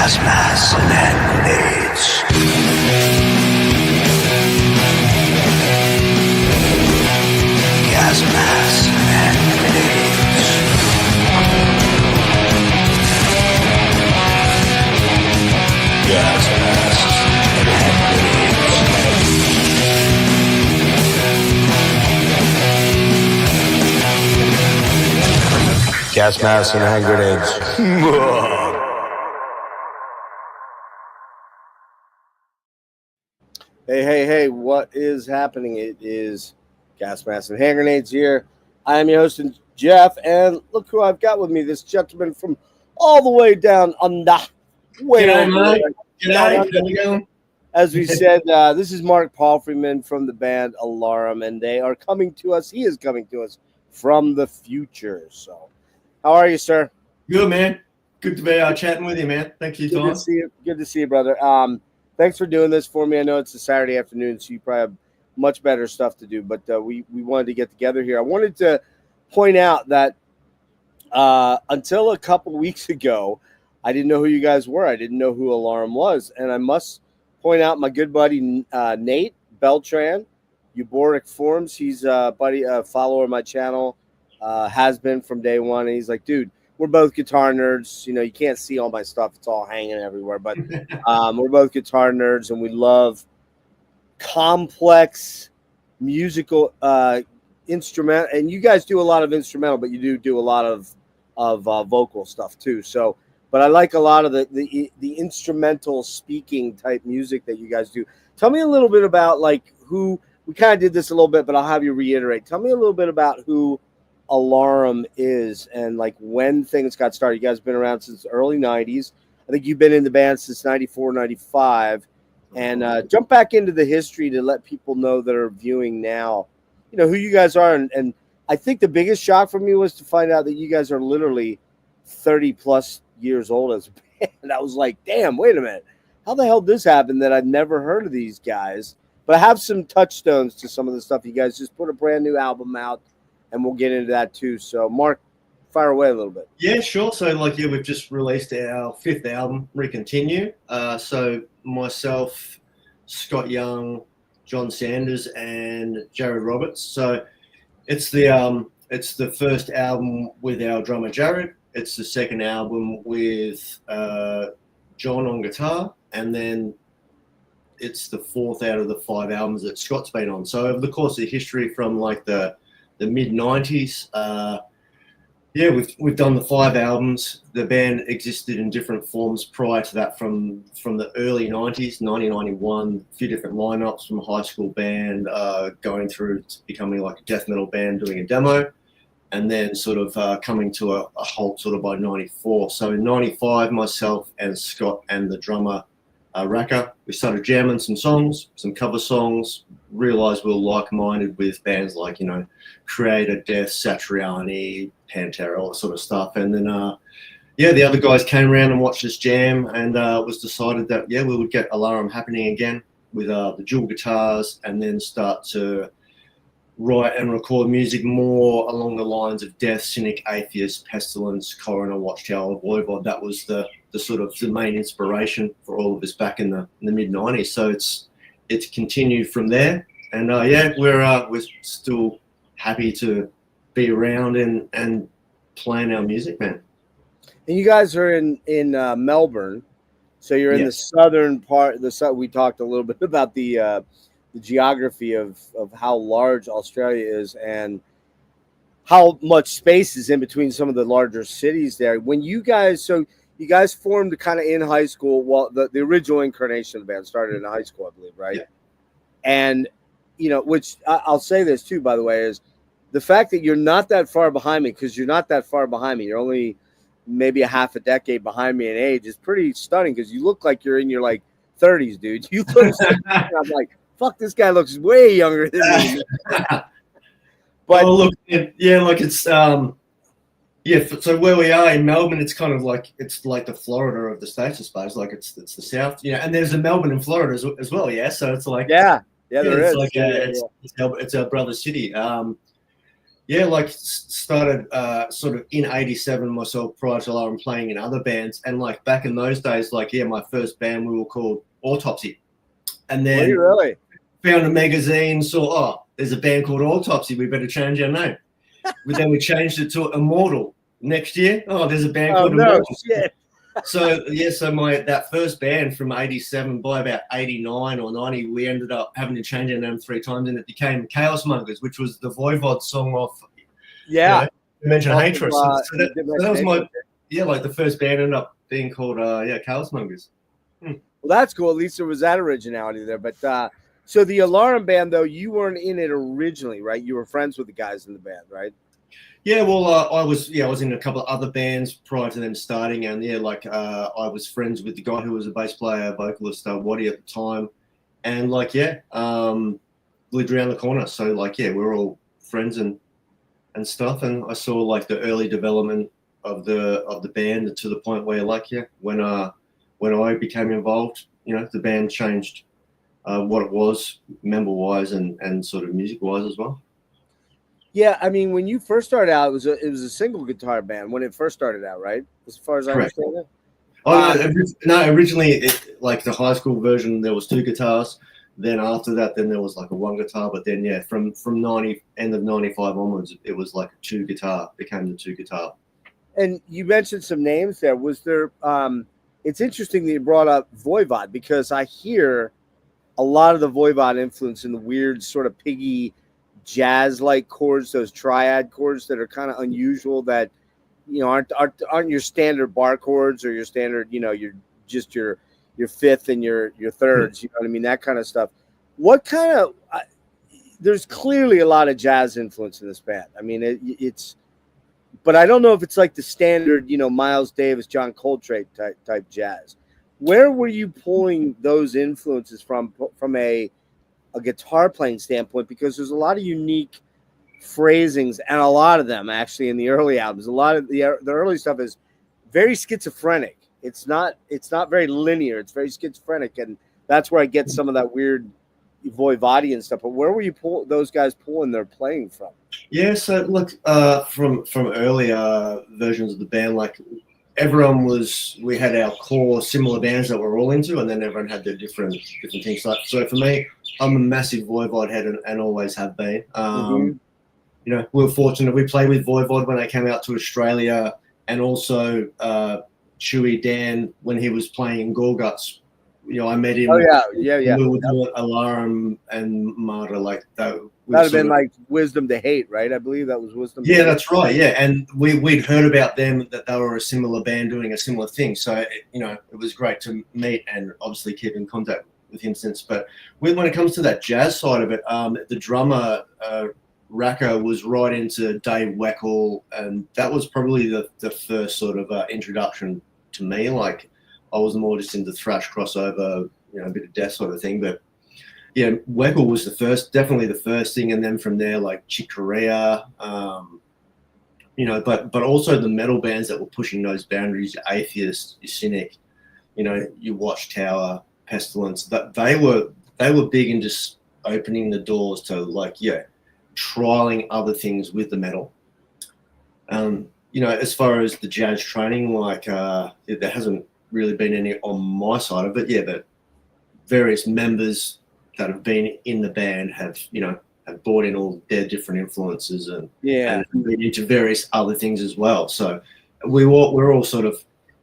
gas masks and hand grenades. Gas masks and hand grenades. Gas masks and hand grenades. Gas masks and hand grenades. Hey, what is happening? It is Gas Masks and Hand Grenades here. I am your host, Jeff, and look who I've got with me, this gentleman from all the way down under. G'day. As we said, this is Mark Palfryman from the band Alarum, and they are coming to us. He is coming to us from the future. So, how are you, sir? Good, man. Good to be chatting with you, man. Thank you, Tom. Good to see you. Good to see you, brother. Thanks for doing this for me. I know it's a Saturday afternoon, so you probably have much better stuff to do, but we wanted to get together here. I wanted to point out that until a couple weeks ago, I didn't know who you guys were. I didn't know who Alarum was, and I must point out my good buddy Nate Beltran, Euboric Forms. He's a follower of my channel, has been from day one, and he's like, dude, we're both guitar nerds. You know, you can't see all my stuff. It's all hanging everywhere. But we're both guitar nerds, and we love complex musical instrument. And you guys do a lot of instrumental, but you do a lot of vocal stuff too. So, but I like a lot of the instrumental speaking type music that you guys do. Tell me a little bit about like who we kind of did this a little bit, but I'll have you reiterate. Tell me a little bit about who Alarum is and like when things got started. You guys have been around since the early 90s. I think you've been in the band since 94, 95. And jump back into the history to let people know that are viewing now, you know, who you guys are. And I think the biggest shock for me was to find out that you guys are literally 30 plus years old as a band. I was like, damn, wait a minute. How the hell did this happen that I've never heard of these guys? But I have some touchstones to some of the stuff. You guys just put a brand new album out, and we'll get into that too. So, Mark, fire away a little bit. Yeah, sure. So, we've just released our 5th album, Recontinue. So, myself, Scott Young, John Sanders, and Jared Roberts. So, it's the first album with our drummer Jared. It's the second album with John on guitar, and then it's the 4th out of the 5 albums that Scott's been on. So, over the course of history from like the mid-90s, we've done the 5 albums. The band existed in different forms prior to that from the early 90s, 1991, a few different lineups from a high school band going through to becoming like a death metal band doing a demo, and then sort of coming to a halt sort of by 94. So in 95, myself and Scott and the drummer Raka, we started jamming some songs, some cover songs, realized we were like-minded with bands like, you know, Creator, Death, Satriani, Pantera, all that sort of stuff. And then, the other guys came around and watched us jam, and it was decided that, we would get Alarum happening again with the dual guitars, and then start to write and record music more along the lines of Death, Cynic, Atheist, Pestilence, Coroner, Watchtower, Voivod. That was the sort of the main inspiration for all of this back in the mid-90s. So it's continued from there, and we're still happy to be around and playing our music, man. And you guys are in Melbourne, so you're in the southern part. We talked a little bit about the geography of how large Australia is and how much space is in between some of the larger cities there. When you guys formed kind of in high school. Well, the original incarnation of the band started in high school, I believe, right? Yeah. And, you know, which I'll say this too, by the way, is the fact that you're not that far behind me, because you're not that far behind me. You're only maybe a half a decade behind me in age is pretty stunning, because you look like you're in your like 30s, dude. You look I'm like, fuck, this guy looks way younger than me. But look, it's so where we are in Melbourne, it's kind of like the Florida of the States, I suppose. Like it's the South, and there's a Melbourne in Florida as well, So it's like there is. Like it's our brother city. Yeah, like started sort of in '87 myself prior to Alarum playing in other bands, and like back in those days, like my first band we were called Autopsy, and Were you then really? found a magazine, saw there's a band called Autopsy, we better change our name. But then we changed it to Immortal. Next year, there's a band called Immortal. Shit. So that first band from '87, by about '89 or '90, we ended up having to change our name 3 times, and it became Chaos Mongers, which was the Voivod song off. Dimension Hatred. So that was my like the first band ended up being called Chaos Mongers. Well, that's cool. At least there was that originality there. But so the Alarum band, though, you weren't in it originally, right? You were friends with the guys in the band, right? Yeah, well, I was in a couple of other bands prior to them starting, and I was friends with the guy who was a bass player, vocalist, Waddy at the time, and lived around the corner. So we're all friends and stuff, and I saw like the early development of the band to the point where when I became involved, the band changed what it was member wise and sort of music wise as well. Yeah, I mean, when you first started out, it was a single guitar band when it first started out, right? As far as I understand it. No, originally, like the high school version, there was 2 guitars. Then after that, there was like a 1 guitar. But then, from end of '95 onwards, it was like a 2 guitar, became the 2 guitar. And you mentioned some names there. Was there? It's interesting that you brought up Voivod, because I hear a lot of the Voivod influence in the weird sort of piggy jazz-like chords, those triad chords that are kind of unusual, that aren't your standard bar chords or your standard, you're just your fifth and your thirds, you know what I mean, that kind of stuff. What kind of there's clearly a lot of jazz influence in this band. I mean, it's, but I don't know if it's like the standard, Miles Davis, John Coltrane type jazz. Where were you pulling those influences from a guitar playing standpoint? Because there's a lot of unique phrasings, and a lot of them actually in the early albums. A lot of the early stuff is very schizophrenic. It's not very linear. It's very schizophrenic, and that's where I get some of that weird Voivodian stuff. But where were you those guys pulling their playing from? Yeah, so look, from earlier versions of the band, like everyone we had our core similar bands that we're all into, and then everyone had their different things. So for me, I'm a massive Voivod head and always have been. We were fortunate. We played with Voivod when they came out to Australia, and also Chewy Dan when he was playing in Gorguts. I met him. Oh yeah. We were doing Alarum and Martyr like that. That'd have been like Wisdom to Hate, right? I believe that was Wisdom. Yeah, that's right. Yeah, and we'd heard about them, that they were a similar band doing a similar thing. So it was great to meet and obviously keep in contact with him since. But when it comes to that jazz side of it, the drummer Racco was right into Dave Weckl, and that was probably the first sort of introduction to me. Like I was more just into thrash crossover, a bit of death sort of thing, but. Yeah, Weckl was definitely the first thing, and then from there, like Chick Corea, but also the metal bands that were pushing those boundaries, Atheist, Cynic, you Watchtower, Pestilence, that they were big in just opening the doors to trialing other things with the metal. As far as the jazz training, there hasn't really been any on my side of it, but various members that have been in the band have brought in all their different influences and been into various other things as well. So we're all sort of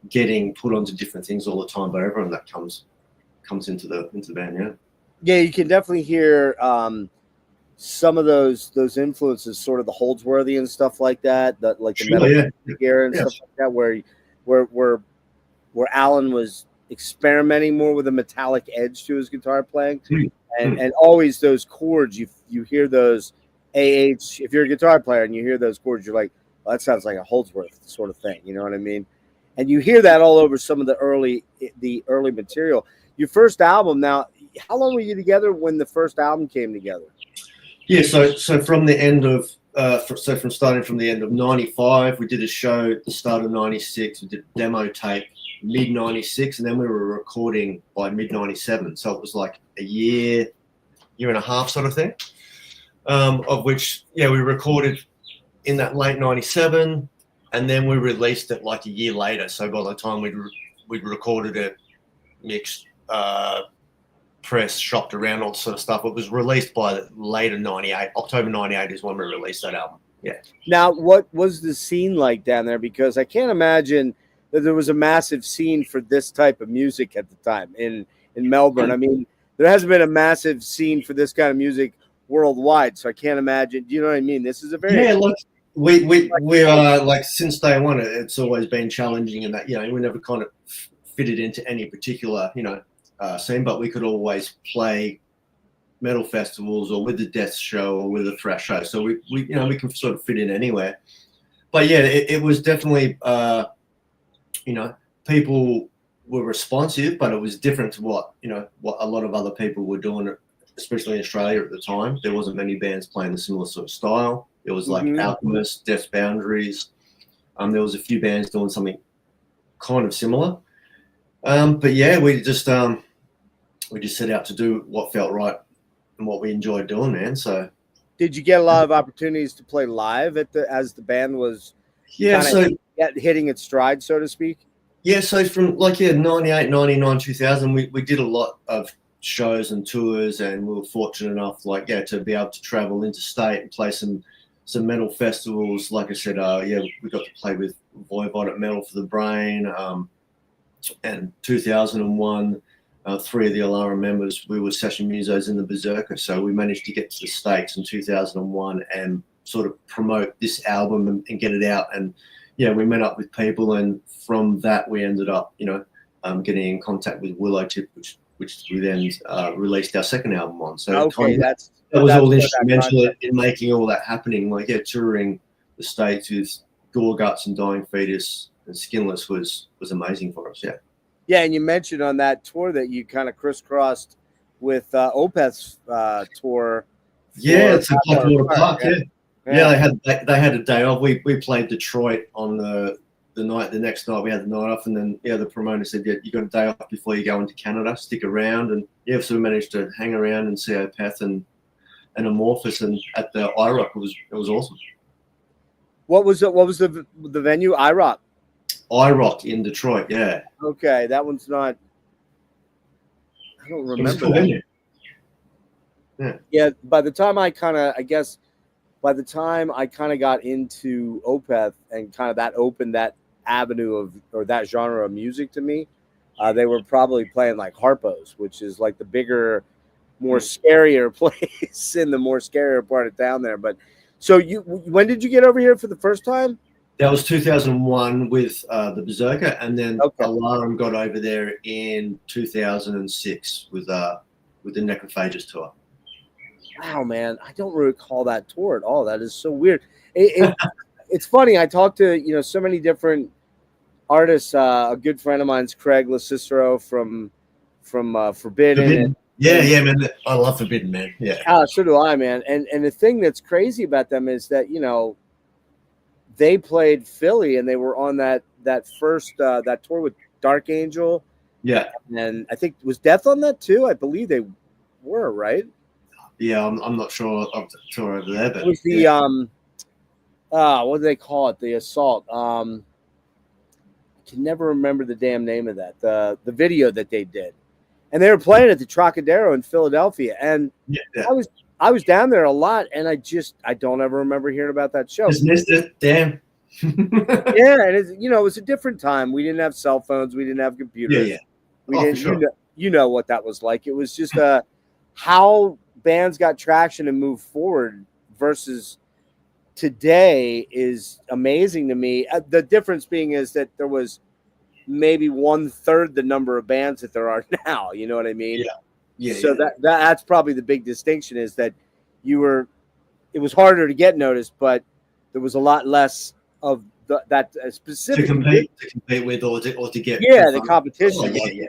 getting put onto different things all the time, but everyone that comes into the band, yeah, you can definitely hear some of those influences, sort of the Holdsworthy and stuff like that, the metal gear and stuff like that, where Alan was experimenting more with a metallic edge to his guitar playing. And always those chords, you hear those AH. If you're a guitar player and you hear those chords, you're like, well, that sounds like a Holdsworth sort of thing. You know what I mean? And you hear that all over some of the early material. Your first album. Now, how long were you together when the first album came together? Yeah, so from the end of starting from the end of '95, we did a show at the start of '96. We did a demo tape mid '96, and then we were recording by mid '97. So it was like a year and a half sort of thing. Of which, we recorded in that late 97, and then we released it like a year later. So by the time we'd recorded it, mixed, press, shopped around, all sort of stuff, it was released by later 98. October 98 is when we released that album. Yeah. Now, what was the scene like down there? Because I can't imagine that there was a massive scene for this type of music at the time in Melbourne. I mean, there hasn't been a massive scene for this kind of music worldwide, so I can't imagine. Do you know what I mean? This is a very Look, we are like since day one. It's always been challenging in that we never kind of fitted into any particular scene, but we could always play metal festivals or with the death show or with a thrash show. So we can sort of fit in anywhere. But yeah, it was definitely people were responsive, but it was different to what a lot of other people were doing, especially in Australia at the time. There wasn't many bands playing the similar sort of style. It was like Alchemist, Death's Boundaries. There was a few bands doing something kind of similar. But yeah, we just set out to do what felt right and what we enjoyed doing, man. So did you get a lot of opportunities to play live as the band was hitting its stride, so to speak? Yeah, so from 98, 99, 2000, we did a lot of shows and tours, and we were fortunate enough to be able to travel interstate and play some metal festivals. Like I said, we got to play with Voivod at Metal for the Brain, and 2001, 3 of the Alarum members, we were session musos in the Berserker, so we managed to get to the States in 2001 and sort of promote this album and get it out. And we met up with people, and from that we ended up getting in contact with Willow Tip, which we then released our second album on. So that was all instrumental in making all that happening. Touring the States with Gorguts and Dying Fetus and Skinless was amazing for us. Yeah, and you mentioned on that tour that you kind of crisscrossed with Opeth's tour. Yeah, it's a Blackwater Park. Yeah, they had a day off. We played Detroit on the next night. We had the night off, and then the promoter said, you got a day off before you go into Canada. Stick around, and so we managed to hang around and see Opeth and Amorphous, and at the IROC it was awesome. What was the venue? IROC. IROC in Detroit, yeah. Okay, that one's not. I don't remember that. Yeah, by the time I kind of got into Opeth and kind of that opened that avenue or that genre of music to me, they were probably playing like Harpo's, which is like the bigger, more scarier place in the more scarier part of town there. But so when did you get over here for the first time? That was 2001 with the Berserker, and then Alarum got over there in 2006 with the Necrophagist tour. Wow, man, I don't recall that tour at all. That is so weird. It's funny. I talked to so many different artists. A good friend of mine's Craig LaCicero from Forbidden. Yeah, man. I love Forbidden, man. Yeah. So do I, man. And the thing that's crazy about them is that they played Philly, and they were on that first that tour with Dark Angel. Yeah. And I think was Death on that too. I believe they were, right? Yeah, I'm not sure of the tour over there, but it was the what do they call it? The Assault. I can never remember the damn name of that. The video that they did, and they were playing at the Trocadero in Philadelphia, and I was down there a lot, and I don't ever remember hearing about that show. Just missed it, damn. Yeah, and it was a different time. We didn't have cell phones, we didn't have computers. Yeah. We didn't. Sure. You know what that was like. It was just how bands got traction and moved forward versus today is amazing to me. The difference being is that there was maybe 1/3 the number of bands that there are now. You know what I mean? Yeah. So that's probably the big distinction is that it was harder to get noticed, but there was a lot less of that specific to compete with or to get the competition.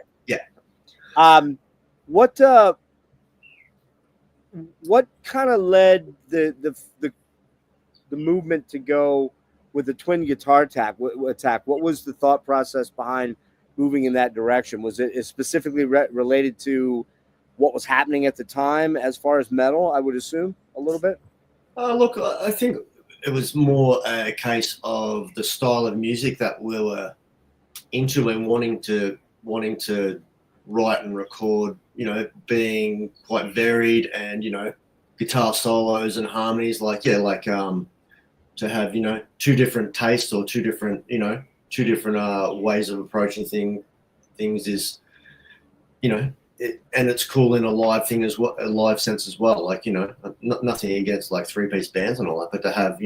What kind of led the movement to go with the twin guitar attack? What was the thought process behind moving in that direction? Was it specifically related to what was happening at the time as far as metal? I would assume a little bit. Look, I think it was more a case of the style of music that we were into and wanting to write and record, being quite varied and, guitar solos and harmonies, to have, two different tastes or two different ways of approaching things is, and it's cool in a live thing as well, a live sense as well. Like, nothing against like 3-piece bands and all that, but to have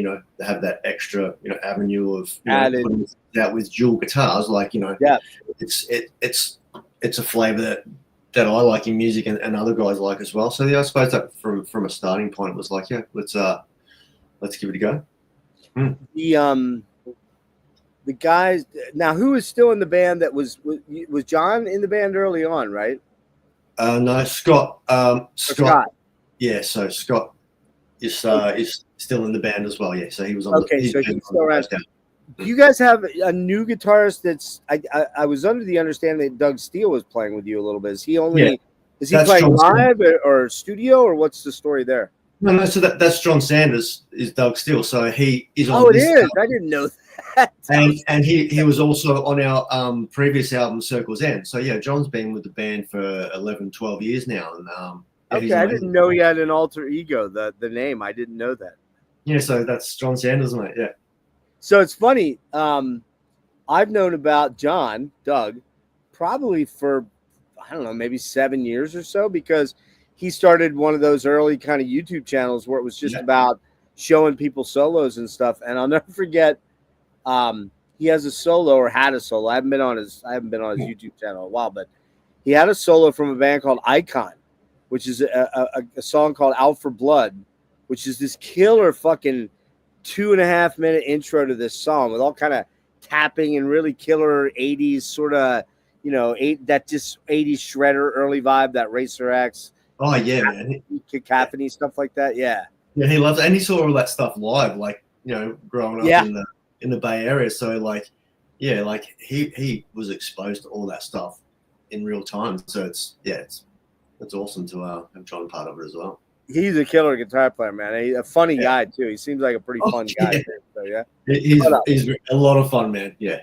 that extra, avenue of putting that with dual guitars, like, it's a flavor that I like in music and other guys like as well. So yeah, I suppose that from a starting point, it was like, yeah, let's give it a go. The guys now, who is still in the band that was John in the band early on, right? No, Scott. Scott. Yeah, so Scott is still in the band as well. Yeah, so he was on. Okay, so he's still around. Do you guys have a new guitarist? That's I was under the understanding that Doug Steele was playing with you a little bit. Is he playing live or studio, or what's the story there? No. So that's John Sanders is Doug Steele. So he is on. Oh, it is. Album. I didn't know that. And he was also on our previous album, Circle's End. So yeah, John's been with the band for 11, 12 years now. And okay, I didn't know he had an alter ego. The name, I didn't know that. Yeah, so that's John Sanders, mate. Yeah. So it's funny. I've known about Doug, probably for, I don't know, maybe 7 years or so, because he started one of those early kind of YouTube channels where it was just about showing people solos and stuff. And I'll never forget, he has a solo or had a solo. I haven't been on his YouTube channel in a while, but he had a solo from a band called Icon, which is a song called Out for Blood, which is this killer fucking 2.5 minute intro to this song with all kind of tapping and really killer 80s sort of, that just 80s shredder early vibe, that Racer X. Oh yeah, man. Cacophony, stuff like that. Yeah. Yeah, he loves it. And he saw all that stuff live, like, growing up in the Bay Area. So like, yeah, like he was exposed to all that stuff in real time. So it's awesome to have John part of it as well. He's a killer guitar player, man. He's a funny guy too. He seems like a pretty fun guy too. So yeah. He's a lot of fun, man. Yeah.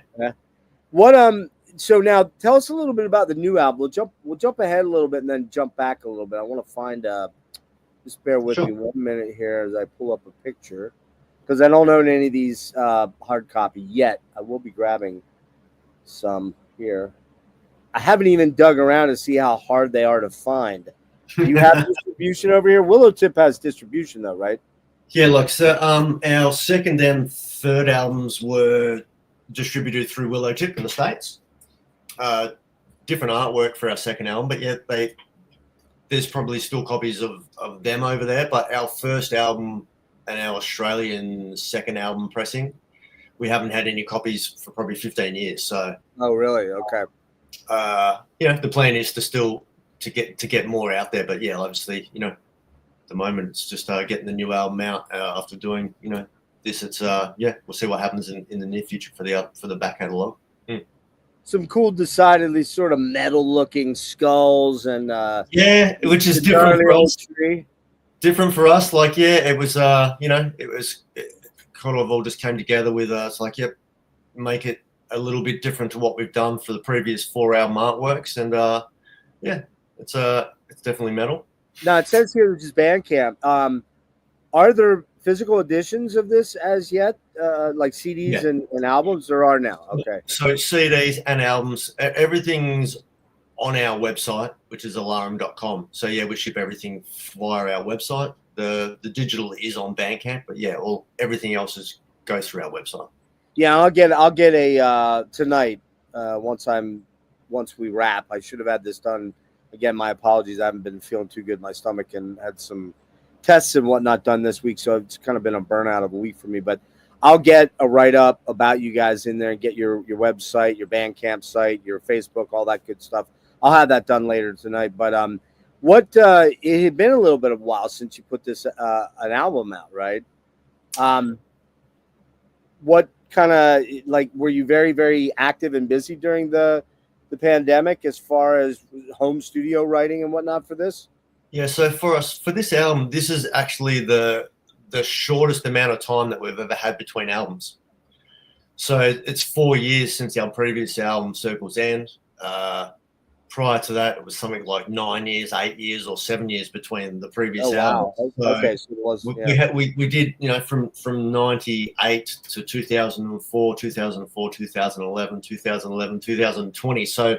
What so now tell us a little bit about the new album. We'll jump ahead a little bit and then jump back a little bit. I want to find just bear with me 1 minute here as I pull up a picture, because I don't own any of these hard copy yet. I will be grabbing some here. I haven't even dug around to see how hard they are to find. Do you have distribution over here? Willow Tip has distribution though, right? Yeah, look, so our second and third albums were distributed through Willow Tip in the States. Different artwork for our second album, but yeah, there's probably still copies of them over there. But our first album and our Australian second album pressing, we haven't had any copies for probably 15 years. So. Oh, really? Okay. The plan is to get more out there, but yeah, obviously, at the moment it's just getting the new album out after doing this. It's we'll see what happens in the near future for the back catalog. Some cool, decidedly sort of metal-looking skulls and which is different for us. Different for us, like it was it kind of all just came together with us. Like make it a little bit different to what we've done for the previous 4 album artworks, and it's definitely metal. Now it says here, which is Bandcamp. Are there physical editions of this as yet, like CDs and albums? There are now. Okay. So CDs and albums, everything's on our website, which is alarum.com. So yeah, we ship everything via our website. The digital is on Bandcamp, but yeah, everything else goes through our website. Yeah, I'll get a tonight. Once we wrap, I should have had this done. Again, my apologies. I haven't been feeling too good in my stomach and had some tests and whatnot done this week, so it's kind of been a burnout of a week for me. But I'll get a write-up about you guys in there and get your website, your Bandcamp site, your Facebook, all that good stuff. I'll have that done later tonight. But it had been a little bit of a while since you put this an album out, right? What kind of, like, were you very, very active and busy during the pandemic as far as home studio writing and whatnot for this? Yeah, so for us, for this album, this is actually the the shortest amount of time that we've ever had between albums. So it's 4 years since our previous album, Circle's End. Prior to that, it was something like 9 years, 8 years, or 7 years between the previous album. Okay, so it was. We did, from 98 to 2004, 2011, 2020. So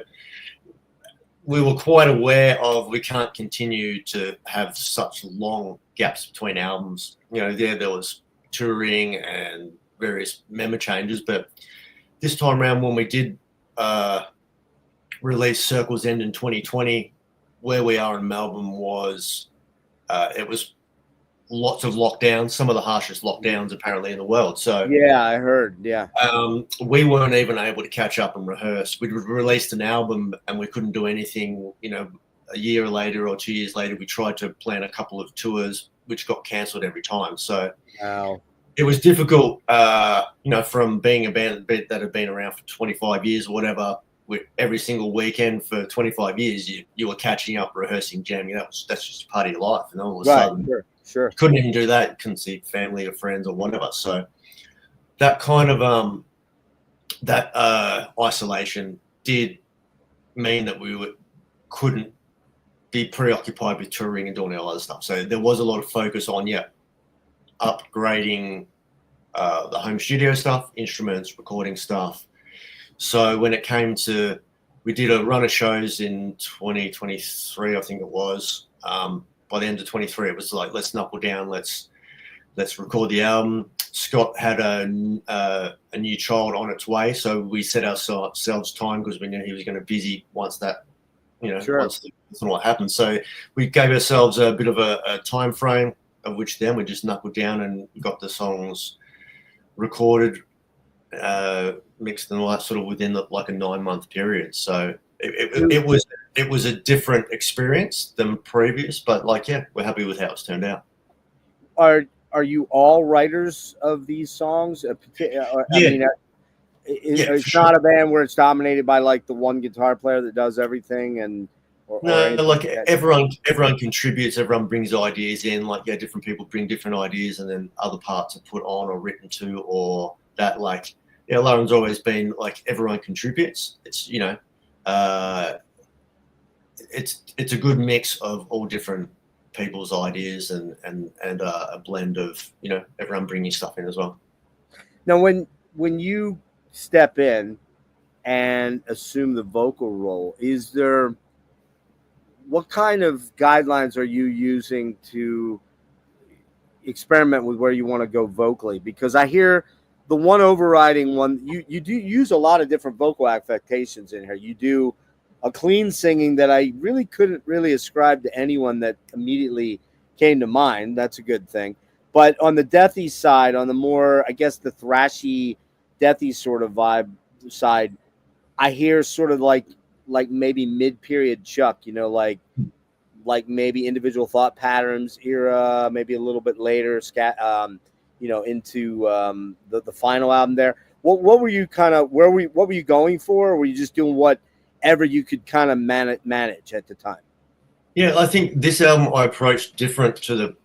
we were quite aware of we can't continue to have such long gaps between albums. There was touring and various member changes, but this time around when we did release Circle's End in 2020, where we are in Melbourne was it was lots of lockdowns, some of the harshest lockdowns apparently in the world. So yeah, I heard. Yeah, we weren't even able to catch up and rehearse. We'd released an album and we couldn't do anything. A year later or 2 years later, we tried to plan a couple of tours, which got cancelled every time. So wow. It was difficult, from being a band that had been around for 25 years or whatever. With every single weekend for 25 years, you were catching up, rehearsing, jamming. That's just part of your life. And all of a sudden, sure. You couldn't even do that. You couldn't see family or friends or whatever. So that kind of isolation did mean that we couldn't be preoccupied with touring and doing all other stuff. So there was a lot of focus on upgrading the home studio stuff, instruments, recording stuff. So when it came to, we did a run of shows in 2023, I think it was. By the end of 23, it was like, let's knuckle down, let's record the album. Scott had a new child on its way, so we set ourselves time because we knew he was going to be busy once that, once that's what happened. So we gave ourselves a bit of a time frame, of which then we just knuckled down and got the songs recorded, mixed and all that sort of within like a 9-month period. So it was a different experience than previous, but we're happy with how it's turned out. Are you all writers of these songs? It's sure. not a band where it's dominated by like the one guitar player that does everything everyone contributes, everyone brings ideas in, different people bring different ideas and then other parts are put on or written to, or that Alarum's always been everyone contributes. It's it's a good mix of all different people's ideas and a blend of everyone bringing stuff in as well. Now when you step in and assume the vocal role, what kind of guidelines are you using to experiment with where you want to go vocally? Because I hear the one overriding one, you do use a lot of different vocal affectations in here. You do a clean singing that I really couldn't really ascribe to anyone that immediately came to mind. That's a good thing. But on the deathy side, on the more, I guess, the thrashy, deathy sort of vibe side, I hear sort of like maybe mid-period Chuck, like maybe Individual Thought Patterns era, maybe a little bit later, into the final album there. What were you what were you going for? Or were you just doing whatever you could kind of manage at the time? Yeah, I think this album I approached different to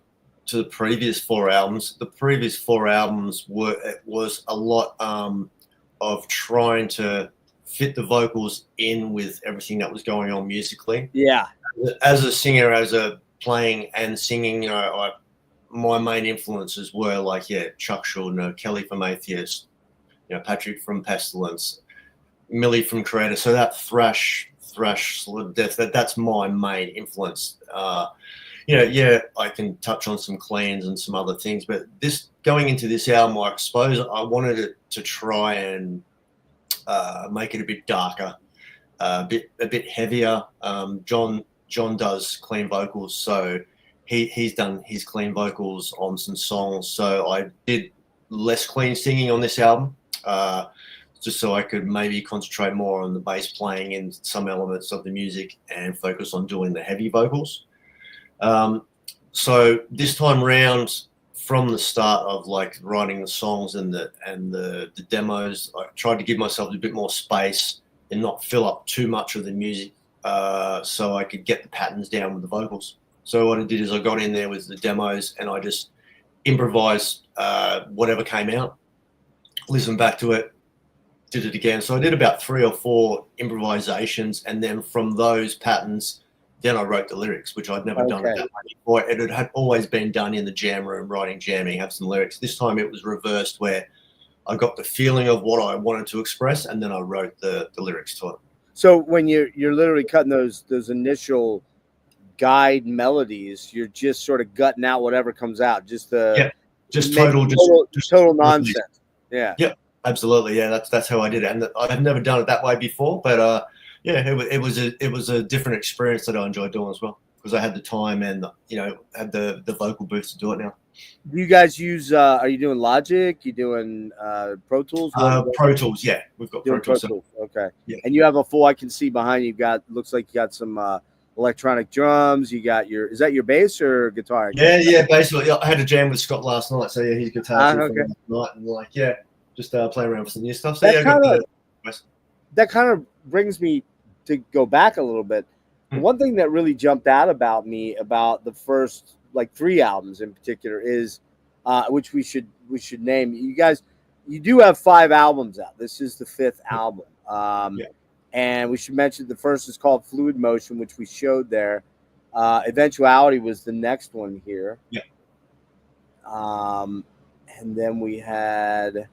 the previous 4 albums. The previous 4 albums was a lot of trying to fit the vocals in with everything that was going on musically. Yeah. As a singer, as a playing and singing, my main influences were Chuck Schuldiner, Kelly from Atheist, Patrick from Pestilence, Millie from Creator. So that thrash sort of death, that's my main influence. I can touch on some cleans and some other things, but going into this album, I suppose I wanted it to try and make it a bit darker, a bit heavier. John does clean vocals, so he's done his clean vocals on some songs. So I did less clean singing on this album, just so I could maybe concentrate more on the bass playing in some elements of the music and focus on doing the heavy vocals. So this time round, from the start of writing the songs and the demos, I tried to give myself a bit more space and not fill up too much of the music, so I could get the patterns down with the vocals. So what I did is I got in there with the demos and I just improvise whatever came out, listen back to it, did it again. So I did about 3 or 4 improvisations, and then from those patterns, then I wrote the lyrics, which I'd never done it that way before. It had always been done in the jam room, jamming, have some lyrics. This time it was reversed, where I got the feeling of what I wanted to express, and then I wrote the lyrics to it. So when you're literally cutting those initial guide melodies, you're just sort of gutting out whatever comes out, just total nonsense. Yeah. Yep. Absolutely. Yeah. That's how I did it, and I've never done it that way before, but yeah, it was a different experience that I enjoyed doing as well, because I had the time and had the vocal booths to do it now. Do you guys use? Are you doing Logic? You doing Pro Tools? Pro Tools, yeah, we've got Pro Tools. Okay, yeah. And you have a full. I can see behind you. Looks like you got some electronic drums. You got is that your bass or guitar? Yeah. Basically, I had a jam with Scott last night, so yeah, his guitar okay. last night, and just playing around with some new stuff. So that kind of brings me to go back a little bit. One thing that really jumped out about me about the first 3 albums in particular is which we should name. You guys, you do have 5 albums out. This is the 5th album. And we should mention the first is called Fluid Motion, which we showed there. Eventuality was the next one here. Yeah. And then we had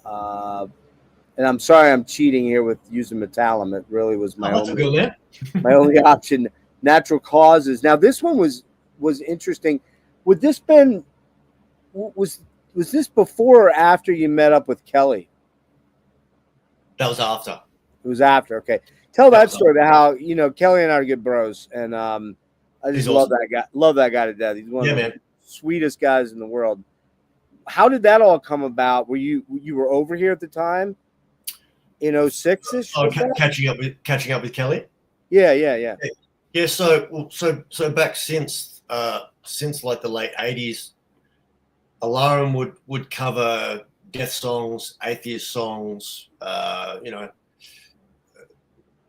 and I'm sorry I'm cheating here with using Metallum. It really was my only option. Natural Causes. Now this one was interesting. Was this before or after you met up with Kelly? That was after. It was after. Okay. Tell that story about how Kelly and I are good bros, and I just love that guy. Love that guy to death. He's one of the sweetest guys in the world. How did that all come about? Were you were over here at the time in 06-ish? Oh, catching up with Kelly. Yeah. Yeah. So back since like the late 80s, Alarum would cover death songs, atheist songs.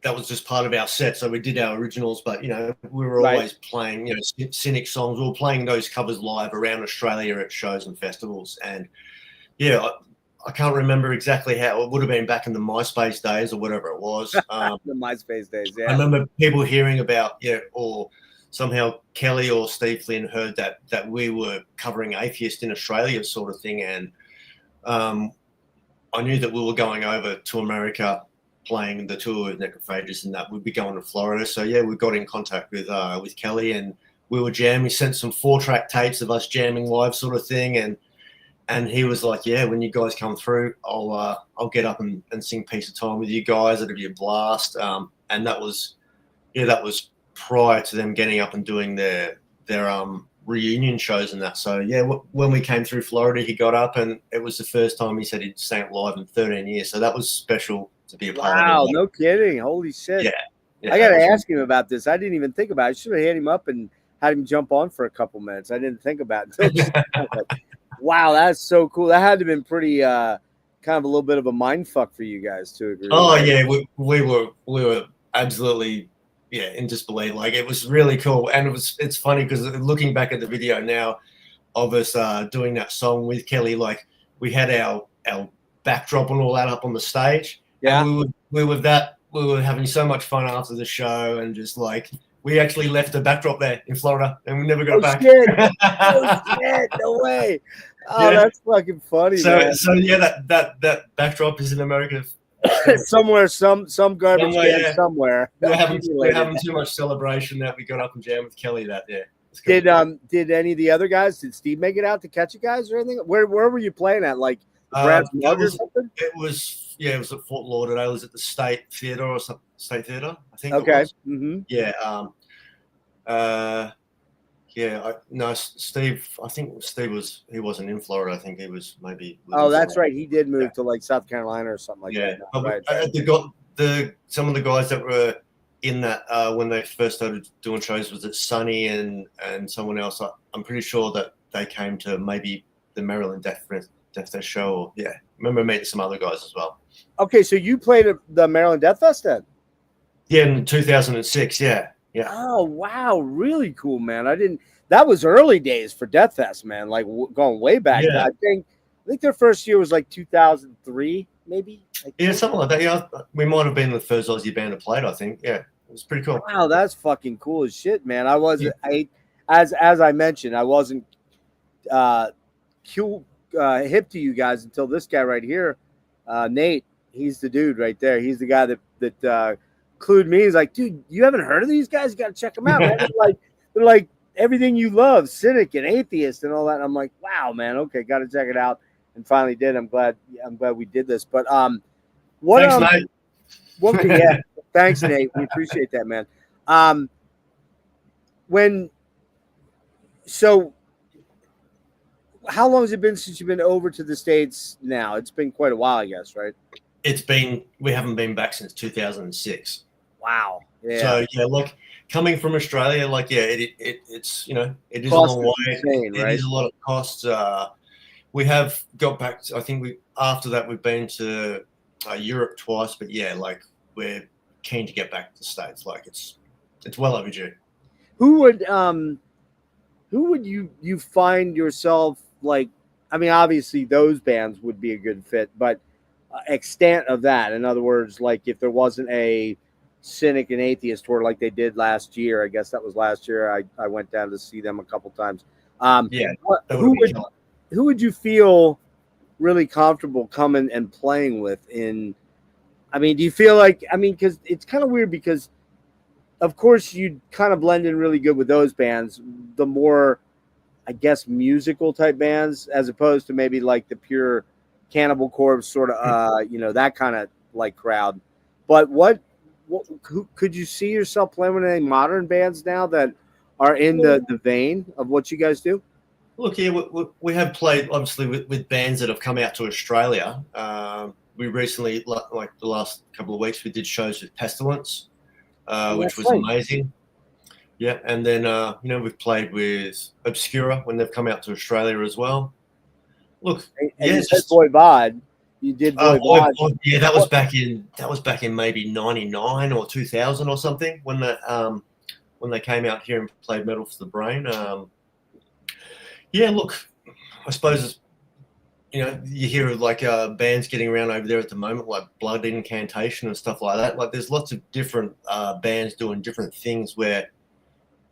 That was just part of our set. So we did our originals, but we were always playing Cynic songs. We were playing those covers live around Australia at shows and festivals. And yeah, I can't remember exactly how it would have been back in the MySpace days or whatever it was. The MySpace days, yeah. I remember people hearing about or somehow Kelly or Steve Flynn heard that we were covering Atheist in Australia, sort of thing, and I knew that we were going over to America, playing the tour with Necrophagus, and that we'd be going to Florida. So yeah, we got in contact with Kelly, and we were jamming. He sent some 4-track tapes of us jamming live, sort of thing, and he was like, yeah, when you guys come through, I'll get up and sing Piece of Time with you guys. It'll be a blast. And that was prior to them getting up and doing their reunion shows and that. So yeah, when we came through Florida, he got up, and it was the first time he said he'd sang live in 13 years. So that was special to be a part of. Wow, no kidding. Holy shit. Yeah, I got to ask him about this. I didn't even think about it. I should have hit him up and had him jump on for a couple minutes. I didn't think about it. Wow, that's so cool. That had to have been pretty kind of a little bit of a mind fuck for you guys to agree. Oh yeah, we were absolutely in disbelief. Like, it was really cool, and it's funny because looking back at the video now of us doing that song with Kelly, like, we had our backdrop and all that up on the stage. Yeah, and we were having so much fun after the show, and just like, we actually left the backdrop there in Florida, and we never got back. Shit. Oh shit! No way! Oh, yeah. That's fucking funny. So yeah, that backdrop is in America. Somewhere, some garbage can somewhere. We're having too much celebration that we got up and jammed with Kelly that day. Cool. Did any of the other guys? Did Steve make it out to catch you guys or anything? Where were you playing at? Like Brad's Mug or something? It was at Fort Lauderdale. It was at the State Theatre or something. State Theatre, I think. Okay. It was. Mm-hmm. Yeah. Steve. I think Steve he wasn't in Florida. I think he was maybe. Oh, that's right. He did move to like South Carolina or something like that. Right. Some of the guys that were in that when they first started doing shows, was it Sonny and someone else? I'm pretty sure that they came to maybe the Maryland Death Fest show. Yeah, I remember meeting some other guys as well. Okay, so you played at the Maryland Death Fest then? Yeah, in 2006. Yeah. Oh wow, really cool, man! I didn't. that was early days for Death Fest, man. Like going way back. Yeah. I think their first year was like 2003, maybe. Yeah, something like that. Yeah, we might have been the first Aussie band to play it. I think. Yeah, it was pretty cool. Wow, that's fucking cool as shit, man. As I mentioned, I wasn't hip to you guys until this guy right here, Nate. He's the dude right there. He's the guy that clued me. He's like, dude, you haven't heard of these guys? You got to check them out, man. They're like everything you love, Cynic and Atheist and all that. And I'm like, wow, man. Okay, got to check it out. And finally did. I'm glad we did this. But Thanks, Nate. Yeah, thanks, Nate. We appreciate that, man. How long has it been since you've been over to the States now? It's been quite a while, I guess, right? We haven't been back since 2006. Wow. Yeah. So yeah, like coming from Australia, like yeah, it's it is Cost a long is way. insane, It right? is a lot of costs. We have got back. I think after that we've been to Europe twice, but yeah, like we're keen to get back to the States. Like it's well overdue. Who would you find yourself like? I mean, obviously those bands would be a good fit, but extent of that, in other words, like if there wasn't a Cynic and Atheist tour like they did last year, I guess that was last year. I went down to see them a couple times. Who would you feel really comfortable coming and playing with in? I mean, do you feel like, because it's kind of weird because of course you kind of blend in really good with those bands, the more, I guess, musical type bands, as opposed to maybe like the pure Cannibal Corpse sort of, that kind of like crowd. But who could you see yourself playing with any modern bands now that are in the vein of what you guys do? Look, yeah, we have played obviously with bands that have come out to Australia. We recently, like the last couple of weeks, we did shows with Pestilence, which was amazing. Yeah, and then we've played with Obscura when they've come out to Australia as well. Look, and you said Boy Bod. You did Boy Bod. Yeah, that was back in maybe 99 or 2000 or something when they came out here and played Metal for the Brain. Yeah, look, I suppose you hear of like bands getting around over there at the moment, like Blood Incantation and stuff like that. Like, there's lots of different bands doing different things where,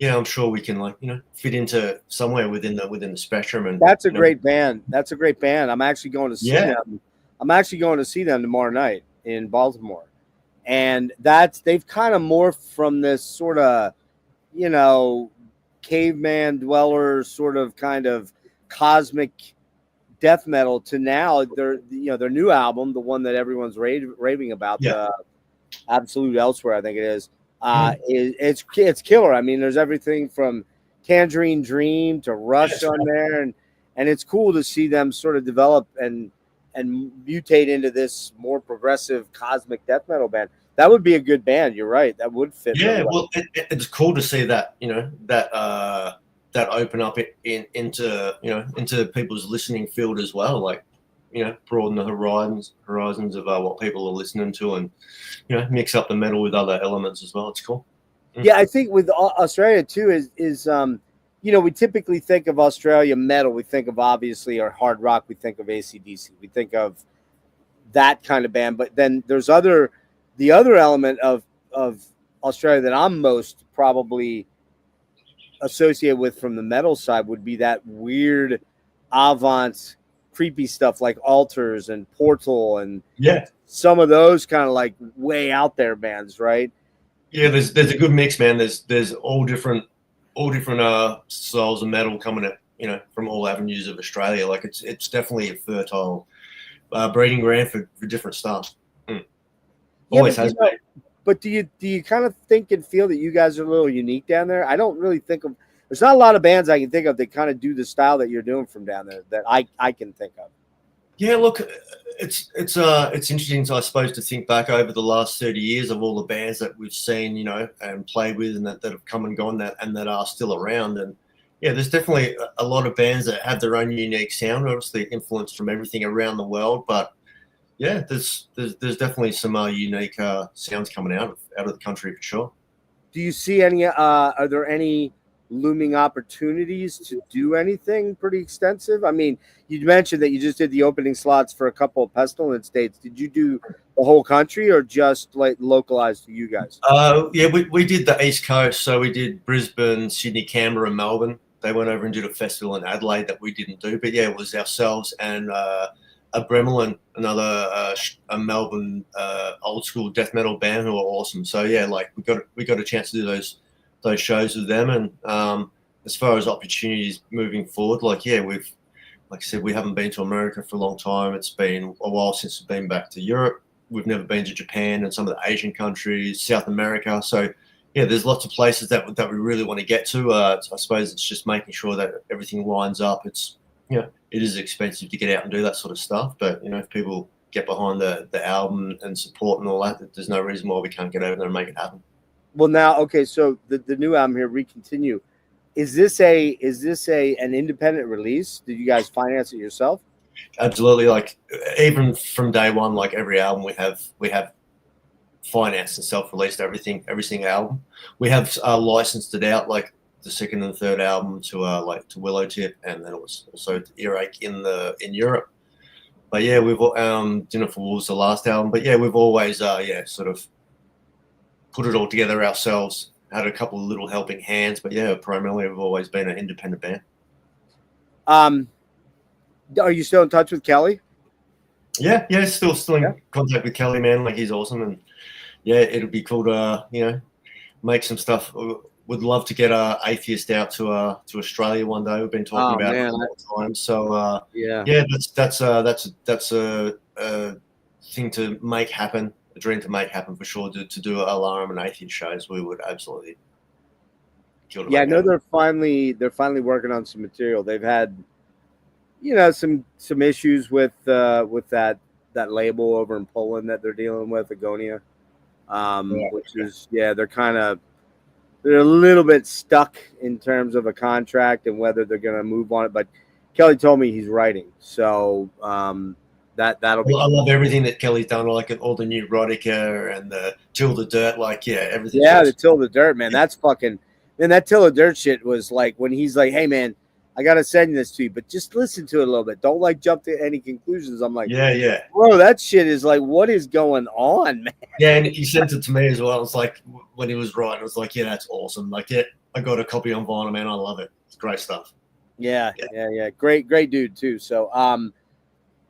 I'm sure we can fit into somewhere within the spectrum. And that's a great band. That's a great band. I'm actually going to see them. I'm actually going to see them tomorrow night in Baltimore, and they've kind of morphed from this sort of, caveman dweller sort of kind of cosmic death metal to now their new album, the one that everyone's raving about, the Absolute Elsewhere, I think it is. It's killer. I mean, there's everything from Tangerine Dream to Rush on there, and it's cool to see them sort of develop and mutate into this more progressive cosmic death metal band. That would be a good band. You're right. That would fit. Yeah, well, it's cool to see that that open up into people's listening field as well. Like, broaden the horizons of what people are listening to, and mix up the metal with other elements as well. It's cool. Yeah, I think with Australia too is we typically think of Australia metal. We think of obviously our hard rock. We think of AC/DC. We think of that kind of band. But then there's the other element of Australia that I'm most probably associated with from the metal side would be that weird avant creepy stuff like Altars and Portal and some of those kind of like way out there bands, right? Yeah, there's a good mix, man. There's all different styles of metal coming at from all avenues of Australia. Like it's definitely a fertile breeding ground for different stuff. Always has been. But do you kind of think and feel that you guys are a little unique down there? I don't really think of. There's not a lot of bands I can think of that kind of do the style that you're doing from down there that I can think of. Yeah, look, it's interesting, I suppose, to think back over the last 30 years of all the bands that we've seen, and played with, and that have come and gone, and that are still around. And yeah, there's definitely a lot of bands that have their own unique sound, obviously influenced from everything around the world. But yeah, there's definitely some unique sounds coming out of the country for sure. Do you see any? Are there any looming opportunities to do anything pretty extensive? I mean, you mentioned that you just did the opening slots for a couple of Pestilence dates. Did you do the whole country or just like localized to you guys? Yeah, we did the East Coast. So we did Brisbane, Sydney, Canberra, and Melbourne. They went over and did a festival in Adelaide that we didn't do. But yeah, it was ourselves and a Bremelin, another a Melbourne old school death metal band who are awesome. So yeah, like we got a chance to do those shows with them. And as far as opportunities moving forward, like yeah, like I said, we haven't been to America for a long time. It's been a while since we've been back to Europe. We've never been to Japan and some of the Asian countries, South America. So yeah, there's lots of places that we really want to get to. I suppose it's just making sure that everything lines up. It's it is expensive to get out and do that sort of stuff, but if people get behind the album and support and all that, there's no reason why we can't get over there and make it happen. Well, now, okay, so the new album here, Recontinue, is this an independent release? Did you guys finance it yourself? Absolutely. Like even from day one, like every album we have financed and self-released every single album. We have licensed it out, like the second and third album to Willowtip, and then it was also to Earache in Europe. But yeah, we've Dinner for Wolves, the last album. But yeah, we've always sort of put it all together ourselves. Had a couple of little helping hands, but yeah, primarily we've always been an independent band. Are you still in touch with Kelly? Yeah, still in contact with Kelly, man. Like he's awesome, and yeah, it'll be cool to make some stuff. Would love to get Atheist out to Australia one day. We've been talking about it all the time. So that's a thing to make happen. A dream to make happen for sure. To do Alarum and Atheist shows, we would absolutely kill it. Yeah, I know they're finally working on some material. They've had some issues with that label over in Poland that they're dealing with, Agonia, which is they're a little bit stuck in terms of a contract and whether they're going to move on it. But Kelly told me he's writing, so that'll be. I love everything that Kelly's done, like all the new Erotica and the Till the Dirt, everything. Yeah, the Till the Dirt, man. That's fucking. Man, that Till the Dirt shit was like when he's like, "Hey, man, I gotta send this to you, but just listen to it a little bit. Don't jump to any conclusions." I'm like, yeah, bro, that shit is like, what is going on, man? Yeah, and he sent it to me as well. It's like when he was writing, it was like, yeah, that's awesome. Like, yeah, I got a copy on vinyl, man. I love it. It's great stuff. Yeah. Great dude too. So,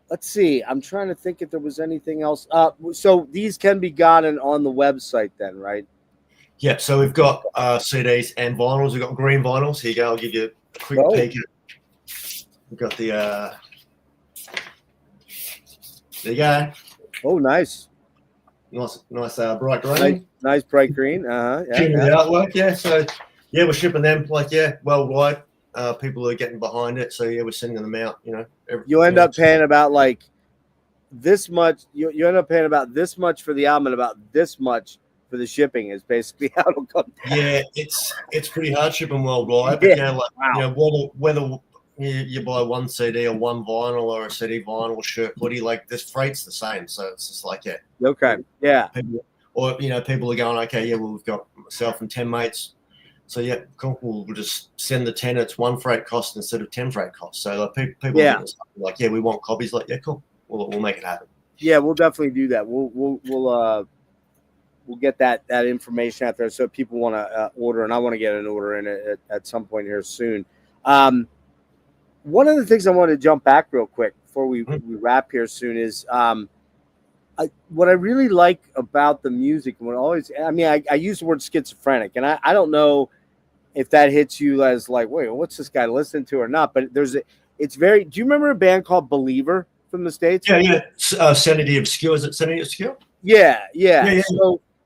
let's see. I'm trying to think if there was anything else. So these can be gotten on the website then, right? Yeah. So we've got CDs and vinyls. We've got green vinyls. Here you go. I'll give you a quick peek. We've got the. There you go. Oh, nice. Nice bright green. Nice bright green. The artwork. Yeah. So yeah, we're shipping them worldwide. People are getting behind it. So yeah, we're sending them out. You end up paying about like this much. You end up paying about this much for the album and about this much for the shipping. Is basically how it'll come down. Yeah, it's pretty hard shipping worldwide. But whether you buy one CD or one vinyl or a CD vinyl shirt hoodie, like this freight's the same. So it's just like okay, yeah. People are going, okay, yeah, well, we've got myself and 10 mates. So yeah, cool. We'll just send the 10. It's one freight cost instead of 10 freight costs. So people are like, yeah, we want copies. Like, yeah, cool. We'll make it happen. Yeah, we'll definitely do that. We'll get that information out there so people want to order, and I want to get an order in at some point here soon. One of the things I want to jump back real quick before we wrap here soon is what I really like about the music. I use the word schizophrenic, and I don't know if that hits you as like, wait, what's this guy listening to or not? But it's very. Do you remember a band called Believer from the States? Yeah. Sanity Obscure. Is it Sanity Obscure? Yeah.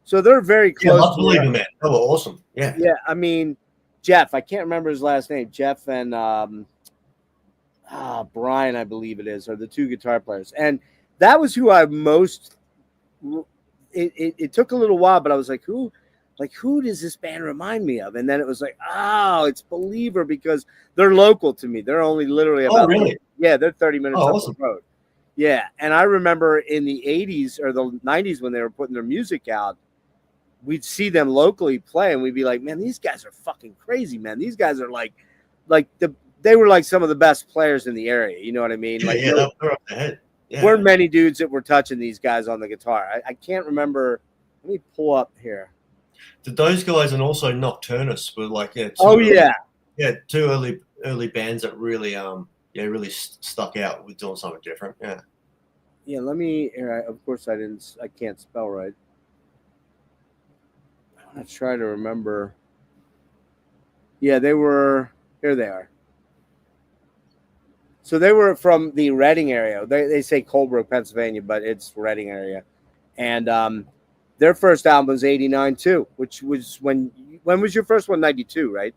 So they're very close. Yeah, Believer, man. They were awesome. Yeah. Yeah. I mean, Jeff. I can't remember his last name. Jeff and Brian, I believe it is, are the two guitar players, and that was who I most. It took a little while, but I was like, who does this band remind me of? And then it was like, oh, it's Believer because they're local to me. They're only literally about they're 30 minutes up the road. Yeah, and I remember in the 80s or the 90s when they were putting their music out, we'd see them locally play, and we'd be like, man, these guys are fucking crazy, man. These guys are they were like some of the best players in the area. You know what I mean? Yeah, like, they're up ahead. Yeah. weren't many dudes that were touching these guys on the guitar. I can't remember. Let me pull up here. Did those guys and also Nocturnist were like, two early bands that really really stuck out with doing something different. Yeah. Yeah, let me. Of course, I can't spell right. I'm gonna try to remember. Yeah, they were. Here they are. So they were from the Reading area. They say Colebrook, Pennsylvania, but it's Reading area. And their first album was '89 too, which was when was your first one? '92, right?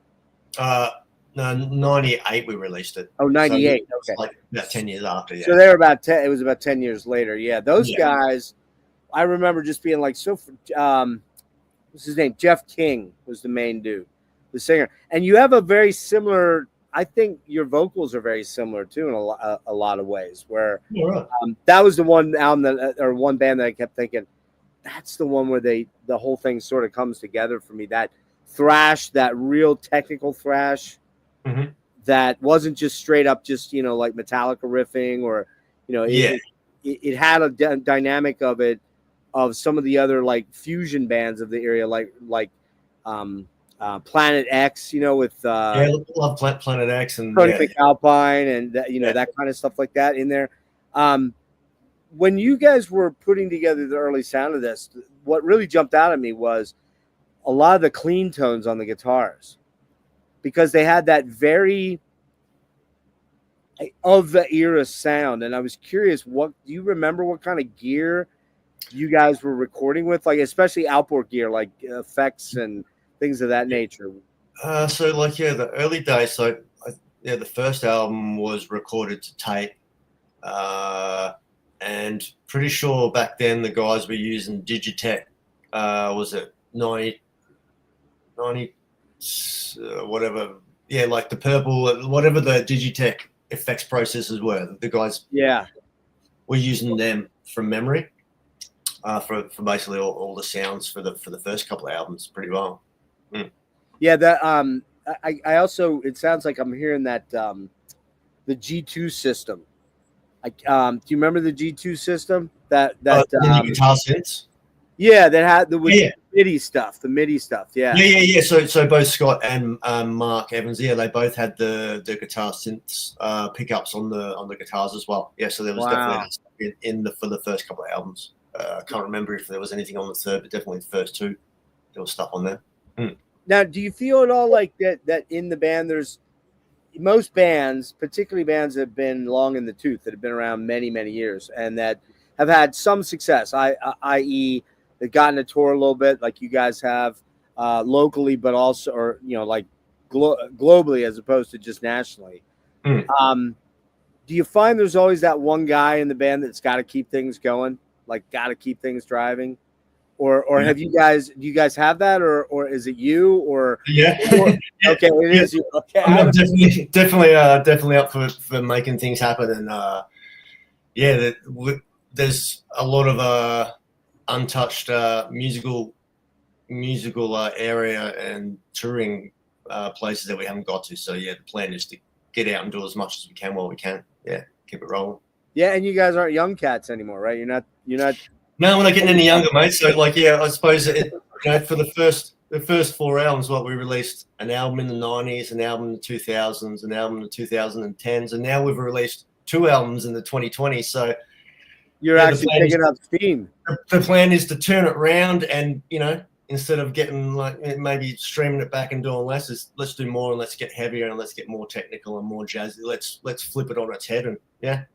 No, '98 we released it. Oh, '98. So okay. Like about 10 years after. Yeah. So they were about 10. It was about 10 years later. Yeah, those guys. I remember just being like, so. What's his name? Jeff King was the main dude, the singer. And you have a very similar. I think your vocals are very similar too in a lot of ways. Where that was the one album or one band that I kept thinking, that's the one where the whole thing sort of comes together for me. That thrash, that real technical thrash, that wasn't just straight up just like Metallica riffing or it had a dynamic of it of some of the other like fusion bands of the area like Planet X, with I love Planet X and Perfect Alpine and that kind of stuff like that in there. When you guys were putting together the early sound of this, what really jumped out at me was a lot of the clean tones on the guitars, because they had that very of the era sound. And I was curious, do you remember what kind of gear you guys were recording with, like especially outboard gear, like effects and things of that nature? The early days. The first album was recorded to tape, and pretty sure back then the guys were using Digitech. Was it 90 whatever? Yeah, like the purple, whatever the Digitech effects processors were. The guys were using them from memory for basically all the sounds for the first couple of albums pretty well. Yeah, that I also, it sounds like I'm hearing that the G2 system. Do you remember the G2 system? That guitar synths? Yeah, that had the MIDI stuff. The MIDI stuff. Yeah. Yeah. So both Scott and Mark Evans, they both had the guitar synths pickups on the guitars as well. Yeah, so there was definitely for the first couple of albums. I can't remember if there was anything on the third, but definitely the first two, there was stuff on there. Now, do you feel at all like that in the band, there's most bands, particularly bands that have been long in the tooth, that have been around many, many years and that have had some success, i.e. they've gotten a tour a little bit like you guys have locally, but also, or, like globally as opposed to just nationally. Do you find there's always that one guy in the band that's got to keep things going, like got to keep things driving? Or have you guys? Do you guys have that, or is it you? Or okay, it is you. Okay, I'm definitely up for making things happen, and there's a lot of untouched musical area and touring places that we haven't got to. So the plan is to get out and do as much as we can while we can. Yeah, keep it rolling. Yeah, and you guys aren't young cats anymore, right? You're not. No, we're not getting any younger, mate. So, I suppose for the first four albums, we released an album in the '90s, an album in the 2000s, an album in the 2010s, and now we've released two albums in the 2020s. So you're actually picking up steam. The plan is to turn it around, and instead of getting maybe streaming it back and doing less, let's do more and let's get heavier and let's get more technical and more jazzy. Let's flip it on its head and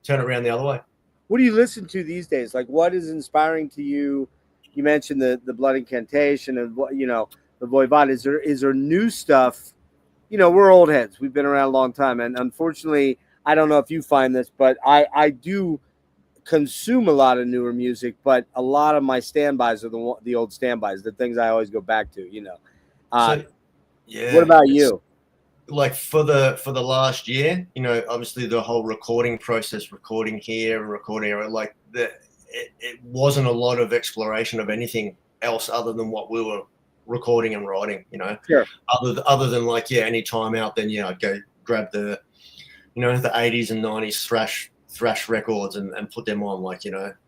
turn it around the other way. What do you listen to these days? Like, what is inspiring to you? You mentioned the Blood Incantation and the Voivod. Is there new stuff? We're old heads. We've been around a long time, and unfortunately, I don't know if you find this, but I do consume a lot of newer music. But a lot of my standbys are the old standbys, the things I always go back to. What about you? Like for the last year, obviously the whole recording process, recording here and recording it wasn't a lot of exploration of anything else other than what we were recording and writing, you know. Sure. Other than like, yeah, any time out, then I'd go grab the, the 80s and 90s thrash records and put them on. Like,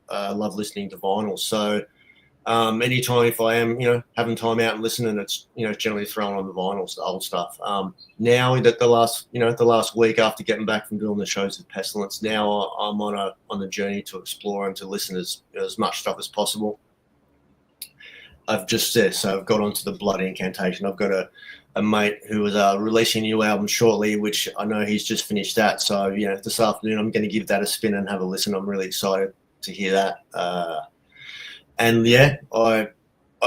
I love listening to vinyl. So anytime if I am, having time out and listening, it's, generally throwing on the vinyls, the old stuff. Now that the last week after getting back from doing the shows with Pestilence, now I'm on a journey to explore and to listen as much stuff as possible. I've just said, so I've got onto the Blood Incantation. I've got a mate who is releasing a new album shortly, which I know he's just finished that. So, this afternoon I'm going to give that a spin and have a listen. I'm really excited to hear that. And yeah, I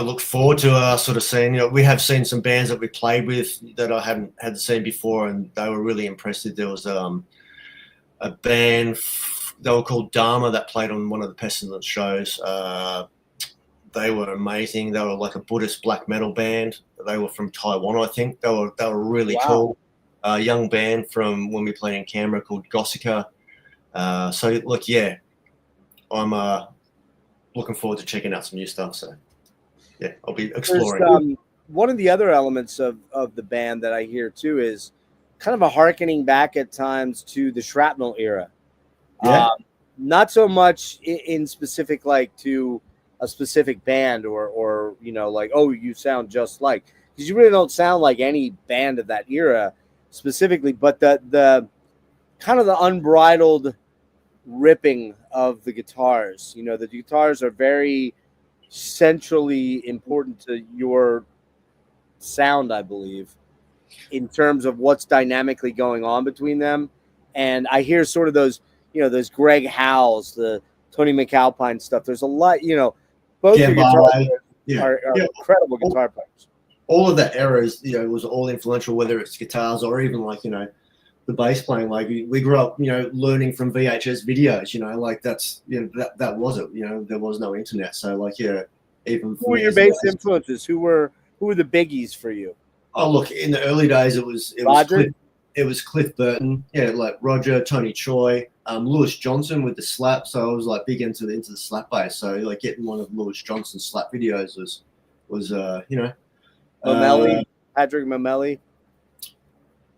look forward to sort of seeing, we have seen some bands that we played with that I hadn't seen before, and they were really impressive. There was a band, they were called Dharma, that played on one of the Pestilence shows. They were amazing. They were like a Buddhist black metal band. They were from Taiwan, I think. They were really cool. Young band from when we played in Canberra called Gossica. So look, yeah, I'm looking forward to checking out some new stuff. So yeah, I'll be exploring. One of the other elements of the band that I hear too is kind of a hearkening back at times to the Shrapnel era. Yeah. Not so much in specific, like to a specific band or like, oh, you sound just like, because you really don't sound like any band of that era specifically, but the kind of the unbridled ripping of the guitars. The guitars are very centrally important to your sound, I believe, in terms of what's dynamically going on between them. And I hear sort of those Greg Howells, the Tony McAlpine stuff. There's a lot, both your guitar players are incredible guitar players. All of that era is, was all influential, whether it's guitars or even like, the bass playing. Like we grew up, learning from VHS videos, like that's, that was it, there was no internet. So like, yeah, even who were your bass influences? Who were the biggies for you? Oh, look, in the early days, it was Cliff Burton. Yeah. Like Roger, Tony Choi, Lewis Johnson with the slap. So I was like big into the slap bass. So like getting one of Lewis Johnson's slap videos was Mamelli, Patrick Mamelli.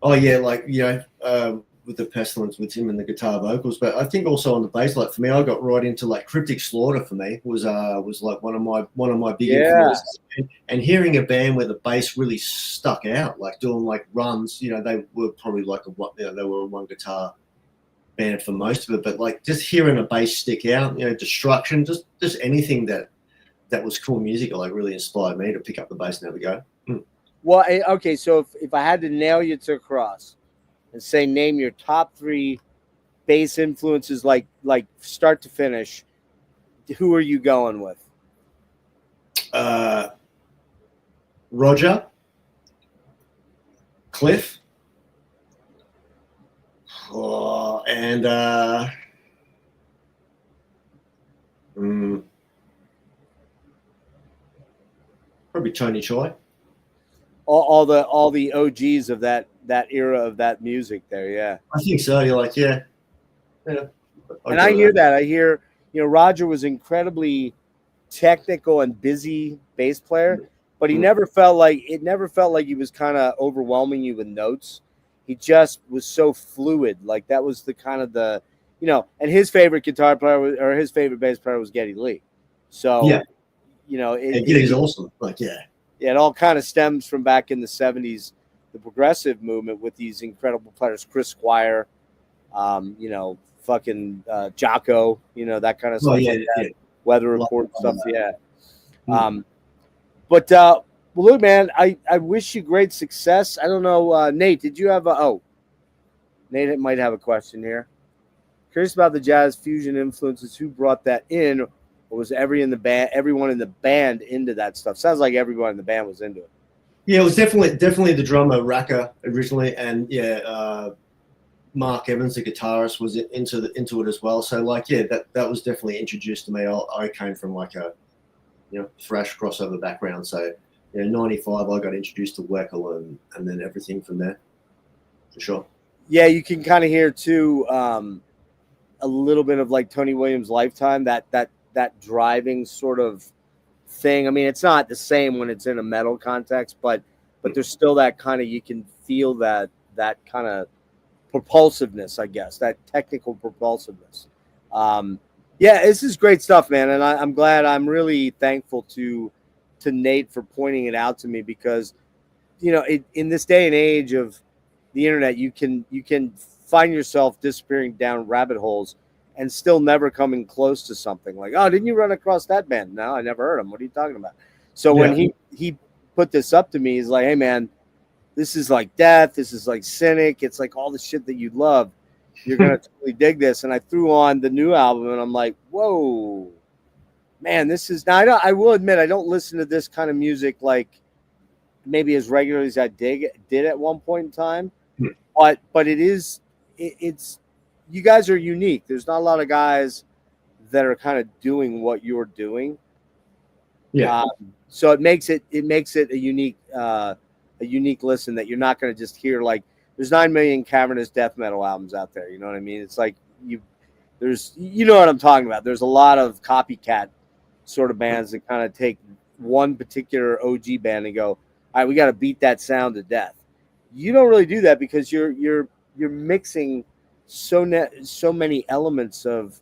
Oh yeah, like with the Pestilence with him and the guitar vocals, but I think also on the bass, like for me, I got right into like Cryptic Slaughter. For me was like one of my big influences. And hearing a band where the bass really stuck out, like doing like runs, they were probably like they were a one guitar band for most of it, but like just hearing a bass stick out, Destruction, just anything that was cool music, like really inspired me to pick up the bass and have a go. Well, okay, so if I had to nail you to a cross and say name your top 3 bass influences, like start to finish, who are you going with? Roger, Cliff, and probably Tony Choi. All the OGs of that era of that music there, yeah. I think so. You're like, yeah. And I hear that. I hear, Roger was incredibly technical and busy bass player, but he never felt like he was kind of overwhelming you with notes. He just was so fluid. Like that was the kind of the, and his favorite guitar player or his favorite bass player was Geddy Lee. So, yeah, Geddy's awesome. Like, yeah. Yeah, it all kind of stems from back in the 70s, the progressive movement with these incredible players, Chris Squire, fucking Jocko, that kind of stuff. Weather Report stuff, yeah. But well, look, man, I wish you great success. I don't know, Nate, did you have Nate might have a question here. Curious about the jazz fusion influences. Who brought that in? Or was everyone in the band into that stuff? Sounds like everyone in the band was into it. Yeah, it was definitely the drummer Raka originally, and Mark Evans, the guitarist, was into it as well. So like, yeah, that was definitely introduced to me. I came from like a thrash crossover background, so 95 I got introduced to Weckel and then everything from there, for sure. Yeah, you can kind of hear too a little bit of like Tony Williams' Lifetime, that driving sort of thing. I mean, it's not the same when it's in a metal context, but there's still that kind of, you can feel that kind of propulsiveness, I guess, that technical propulsiveness. Yeah, this is great stuff, man, and I'm glad. I'm really thankful to Nate for pointing it out to me, because in this day and age of the internet, you can find yourself disappearing down rabbit holes and still never coming close to something. Like, oh, didn't you run across that band? No, I never heard him. What are you talking about? So when he put this up to me, he's like, hey man, this is like Death, this is like Cynic, it's like all the shit that you love. You're gonna totally dig this. And I threw on the new album, and I'm like, whoa, man, this is now. I will admit, I don't listen to this kind of music like maybe as regularly as I did at one point in time. But it's you guys are unique. There's not a lot of guys that are kind of doing what you're doing. Yeah. So it makes it a unique listen that you're not going to just hear. Like, there's 9 million cavernous death metal albums out there. You know what I mean? It's like you know what I'm talking about. There's a lot of copycat sort of bands that kind of take one particular OG band and go, all right, we got to beat that sound to death. You don't really do that, because you're mixing so many elements of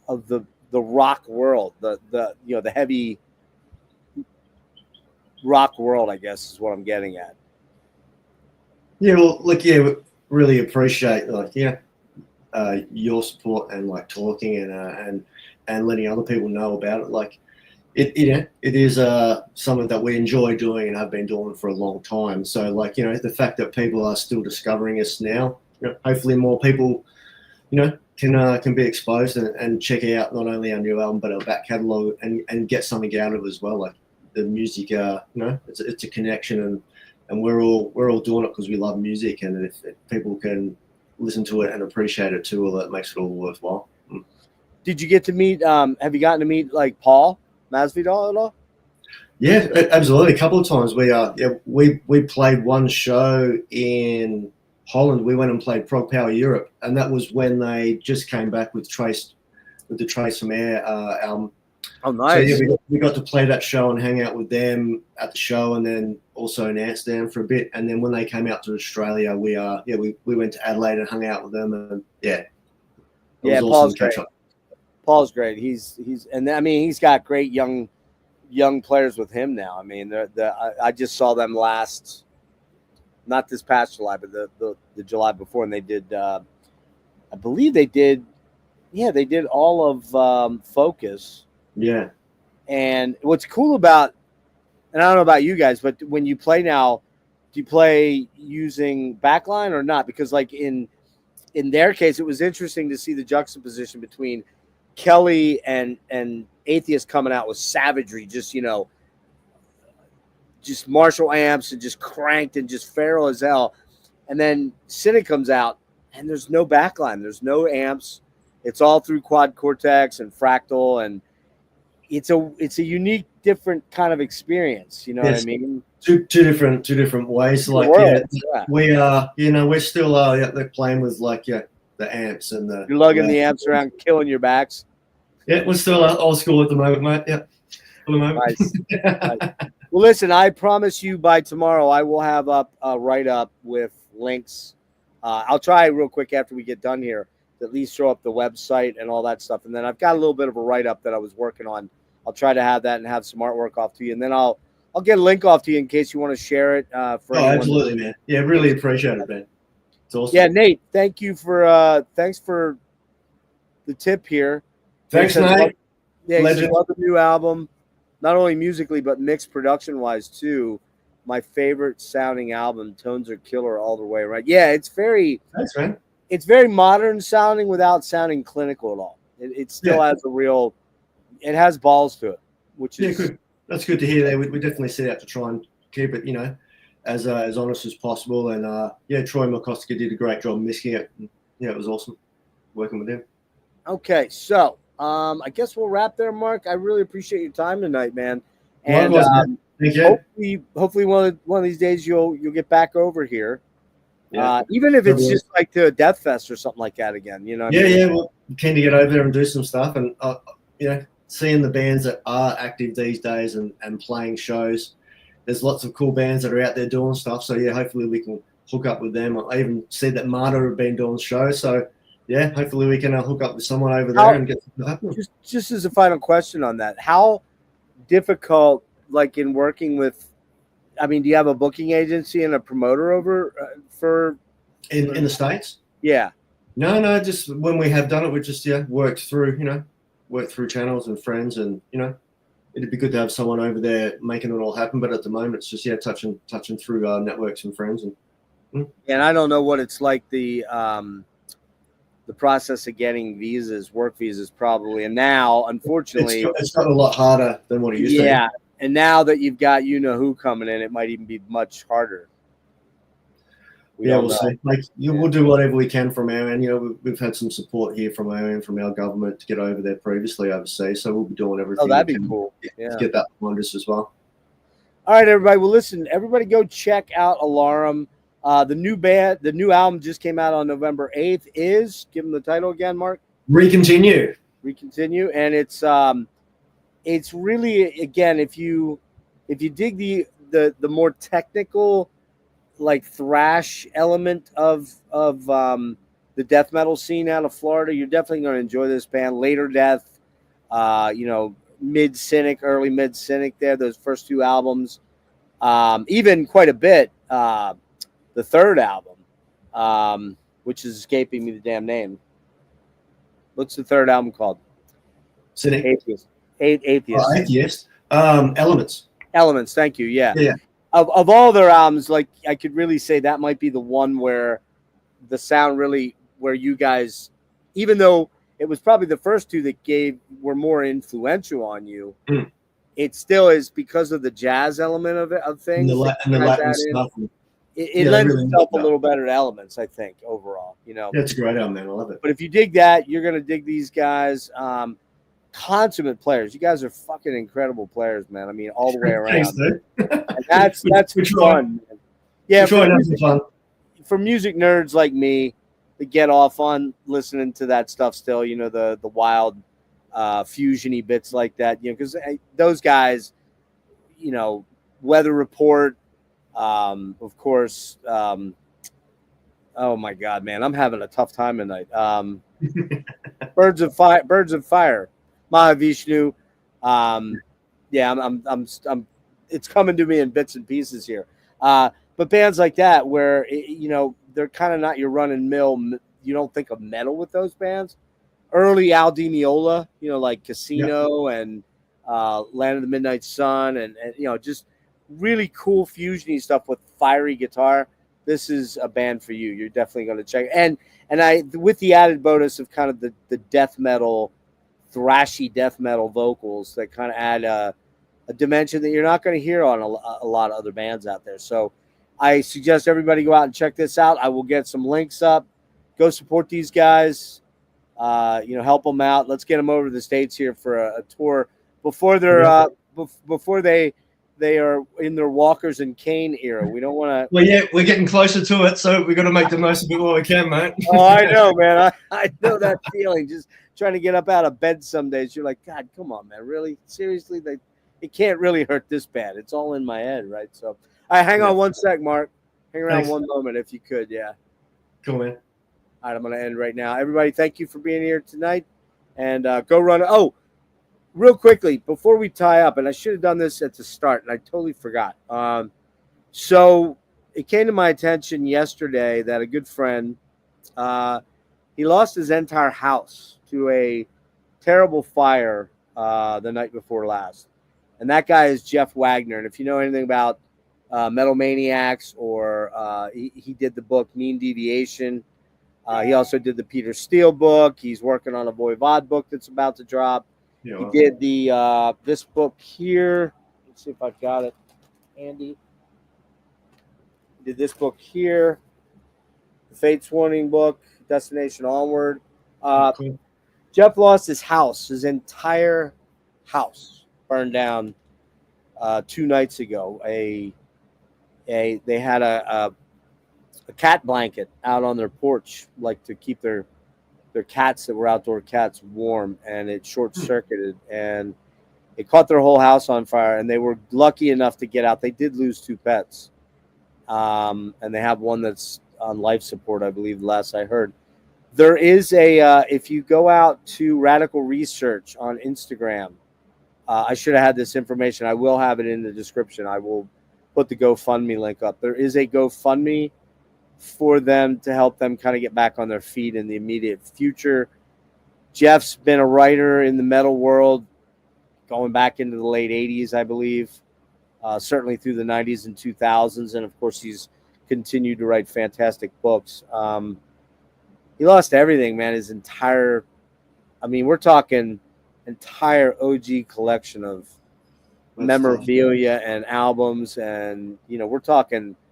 the rock world, the heavy rock world, I guess is what I'm getting at. Yeah, well, look, yeah, we really appreciate your support and like talking and letting other people know about it. Like, it is something that we enjoy doing and have been doing for a long time. So like, the fact that people are still discovering us now, hopefully more people, can be exposed and check out not only our new album but our back catalogue and get something out of it as well. Like the music, it's a connection, and we're all doing it because we love music, and if people can listen to it and appreciate it too, well, that makes it all worthwhile. Did you get to meet? Have you gotten to meet like Paul Masvidal at all? Yeah, absolutely. A couple of times we played one show in Holland. We went and played Prog Power Europe, and that was when they just came back with the Trace from Air album. Oh, nice. So yeah, we got to play that show and hang out with them at the show, and then also in Amsterdam for a bit. And then when they came out to Australia, we went to Adelaide and hung out with them, and Paul's great. Paul's great. He's and I mean, he's got great young players with him now. I mean, I just saw them not this past July, but the July before, and they did. I believe they did. Yeah, they did all of Focus. Yeah. And what's cool about, and I don't know about you guys, but when you play now, do you play using backline or not? Because like in their case, it was interesting to see the juxtaposition between Kelly and Atheist coming out with savagery, just Marshall amps and just cranked and just feral as hell. And then Cynic comes out and there's no backline, there's no amps. It's all through quad cortex and fractal, and it's a unique, different kind of experience. You know what I mean? Two different ways. Like we're still they're playing with the amps and you're lugging the amps around, killing your backs. Yeah, we're still old school at the moment, mate. Yeah, for the moment. Nice. Nice. Well, listen, I promise you by tomorrow I will have up a write-up with links. I'll try real quick after we get done here to at least throw up the website and all that stuff. And then I've got a little bit of a write-up that I was working on. I'll try to have that and have some artwork off to you. And then I'll get a link off to you in case you want to share it. For anyone. Absolutely, man. Yeah, really appreciate it, man. It's awesome. Yeah, Nate, thanks for the tip here. Thanks, Nate. Yeah, I love the new album, not only musically but mixed production-wise too. My favorite sounding album. Tones are killer all the way around. Yeah, it's very. Thanks, man. It's very modern sounding without sounding clinical at all. It still has a real. It has balls to it, which is good. That's good to hear. We definitely set out to try and keep it, as honest as possible. And Troy McCosker did a great job mixing it. And, it was awesome working with him. Okay, so I guess we'll wrap there, Mark. I really appreciate your time tonight, man. And man. Thank you. Hopefully one of these days you'll get back over here. Yeah. Even if it's just like to a Death Fest or something like that again, Yeah, we're keen to get over there and do some stuff. And seeing the bands that are active these days and playing shows. There's lots of cool bands that are out there doing stuff. So yeah, hopefully we can hook up with them. I even see that Marta have been doing shows. So yeah, hopefully we can hook up with someone over there and get something happening. Just as a final question on that, how difficult, like in working with, I mean, do you have a booking agency and a promoter over for in the States? Yeah. No, just when we have done it, we just worked through channels and friends, and it'd be good to have someone over there making it all happen. But at the moment, it's just touching through networks and friends. And I don't know what it's like the process of getting work visas, probably. And now, unfortunately, it's gotten a lot harder than what it used to be. Yeah, and now that you've got who coming in, it might even be much harder. We'll see. We'll do whatever we can from our end. We've had some support here from our end, from our government, to get over there previously overseas. So we'll be doing everything. Oh, that'd be cool. To get that behind us as well. All right, everybody. Well, listen, everybody go check out Alarum. The new album just came out on November 8th. Give them the title again, Mark. Recontinue. And it's really, again, if you dig the more technical, like thrash element of the death metal scene out of Florida, you're definitely going to enjoy this band. Later Death, mid-Cynic, early mid-Cynic there, those first two albums, even quite a bit, the third album, which is escaping me the damn name. What's the third album called? Cynic. Atheist. Atheist. Elements. Thank you. Yeah. Yeah. Of all their albums, like, I could really say that might be the one where the sound really, where you guys, even though it was probably the first two that were more influential on you, it still is, because of the jazz element of things. And the Latin stuff. It lends itself a little better to Elements, I think, overall. Yeah, it's a great album, man. I love it. But if you dig that, you're going to dig these guys. Consummate players. You guys are fucking incredible players, man. I mean, all the way around. Thanks, and that's fun. Man. Yeah, for music nerds like me to get off on listening to that stuff still, the wild fusiony bits like that, because those guys, Weather Report, of course. Oh my God, man, I'm having a tough time tonight. Birds of Fire. Mahavishnu. I'm it's coming to me in bits and pieces here. But bands like that, where they're kind of not your run and mill. You don't think of metal with those bands. Early Al Di Meola, like Casino and Land of the Midnight Sun, and just really cool fusiony stuff with fiery guitar. This is a band for you. You're definitely going to check. And I, with the added bonus of kind of the death metal, thrashy death metal vocals that kind of add a dimension that you're not going to hear on a lot of other bands out there. So I suggest everybody go out and check this out. I will get some links up. Go support these guys. Help them out. Let's get them over to the States here for a tour before they're before they are in their walkers and cane era. We don't want to. Well, yeah, we're getting closer to it, so we've got to make the most of it while we can, mate. Oh, I know, man. I know that feeling. Just trying to get up out of bed some days. You're like, God, come on, man. Really? Seriously? It can't really hurt this bad. It's all in my head, right? So, all right, hang on one sec, Mark. Hang around one moment if you could, yeah. Cool, man. All right, I'm going to end right now. Everybody, thank you for being here tonight. And go run. Oh, real quickly, before we tie up, and I should have done this at the start, and I totally forgot. So it came to my attention yesterday that a good friend, he lost his entire house to a terrible fire the night before last. And that guy is Jeff Wagner. And if you know anything about Metal Maniacs, or he did the book Mean Deviation. He also did the Peter Steele book. He's working on a Voivod book that's about to drop. Yeah. He did the this book here. Let's see if I've got it handy. He did this book here. The Fates Warning book, Destination Onward. Cool. Jeff lost his house. His entire house burned down 2 nights ago. They had a cat blanket out on their porch, like to keep their cats that were outdoor cats warm, and it short circuited and it caught their whole house on fire. And they were lucky enough to get out. They did lose 2 pets, and they have one that's on life support, I believe, last I heard. There is if you go out to Radical Research on Instagram, I should have had this information. I will have it in the description. I will put the GoFundMe link up. There is a GoFundMe for them to help them kind of get back on their feet in the immediate future. Jeff's been a writer in the metal world going back into the late 80s, I believe, certainly through the 90s and 2000s. And, of course, he's continued to write fantastic books. He lost everything, man, his entire – I mean, we're talking entire OG collection of memorabilia and albums. And, you know, we're talking –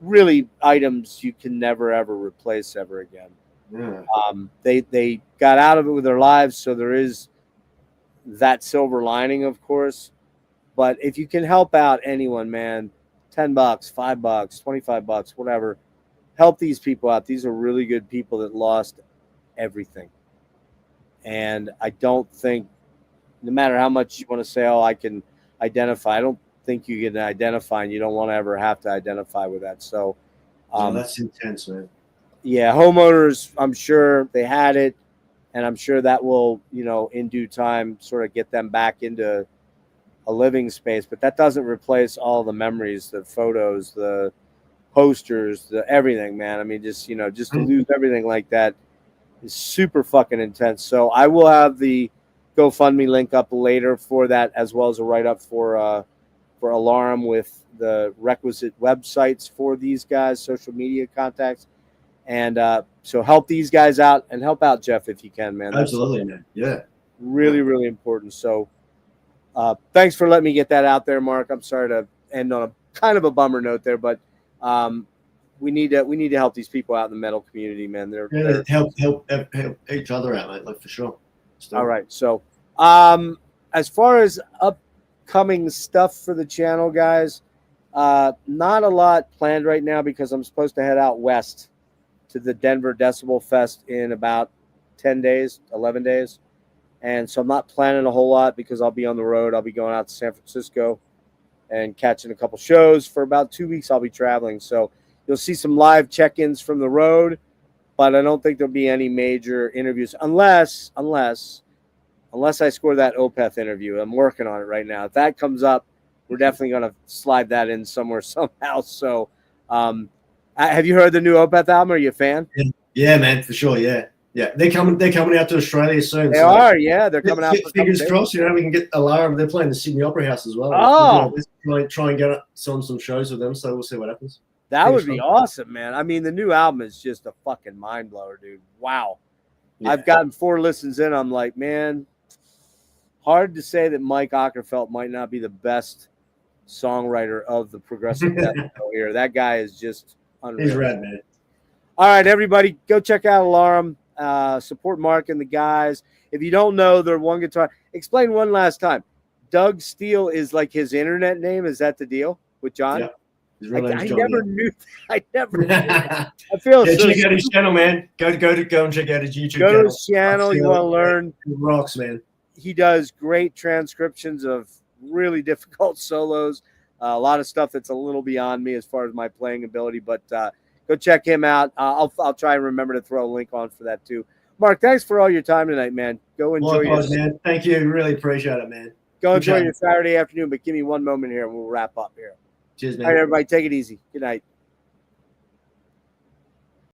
really items you can never ever replace ever again. Yeah. They got out of it with their lives, so there is that silver lining, of course. But if you can help out anyone, man, $10, $5, $25, whatever, help these people out. These are really good people that lost everything. And I don't think, no matter how much you want to say, oh, I can identify, I don't think you can identify, and you don't want to ever have to identify with that. So that's intense, man. Yeah, homeowners, I'm sure they had it, and I'm sure that will, you know, in due time sort of get them back into a living space. But that doesn't replace all the memories, the photos, the posters, the everything, man. I mean, just, you know, just to lose everything like that is super fucking intense. So I will have the GoFundMe link up later for that, as well as a write-up for Alarum with the requisite websites for these guys, social media contacts. And so help these guys out, and help out Jeff if you can, man. Absolutely, man. Yeah. Really, really important. So thanks for letting me get that out there, Mark. I'm sorry to end on a kind of a bummer note there, but we need to help these people out in the metal community, man. They're help each other out, mate, like for sure. All right. So as far as upcoming stuff for the channel, guys, not a lot planned right now because I'm supposed to head out west to the Denver Decibel Fest in about 10 days, 11 days. And so I'm not planning a whole lot because I'll be on the road. I'll be going out to San Francisco and catching a couple shows. For about 2 weeks, I'll be traveling. So you'll see some live check-ins from the road, but I don't think there'll be any major interviews unless I score that Opeth interview. I'm working on it right now. If that comes up, we're definitely going to slide that in somewhere, somehow. So have you heard the new Opeth album? Are you a fan? Yeah, man, for sure. Yeah. They're coming out to Australia soon. They are. Yeah, they're coming out. Fingers crossed. You know, we can get Alarum. They're playing the Sydney Opera House as well. Oh, try and get some shows with them. So we'll see what happens. That would be awesome, man. I mean, the new album is just a fucking mind blower, dude. Wow. Yeah. I've gotten 4 listens in. I'm like, man, hard to say that Mike Ockerfeldt might not be the best songwriter of the progressive death metal here. That guy is just unreal. He's rad, man. All right, everybody, go check out Alarum. Support Mark and the guys. If you don't know, they're one guitar. Explain one last time. Doug Steele is like his internet name. Is that the deal with John? Yeah. I never knew. I never knew. I feel so. Check out his channel, man. Go and check out his YouTube channel. Go to his channel. You want to learn. He rocks, man. He does great transcriptions of really difficult solos. A lot of stuff that's a little beyond me as far as my playing ability, but go check him out. I'll try and remember to throw a link on for that too. Mark, thanks for all your time tonight, man. Go enjoy your man. Thank you. Really appreciate it, man. Go enjoy your Saturday afternoon, but give me one moment here and we'll wrap up here. Cheers, man. All right, everybody, take it easy. Good night.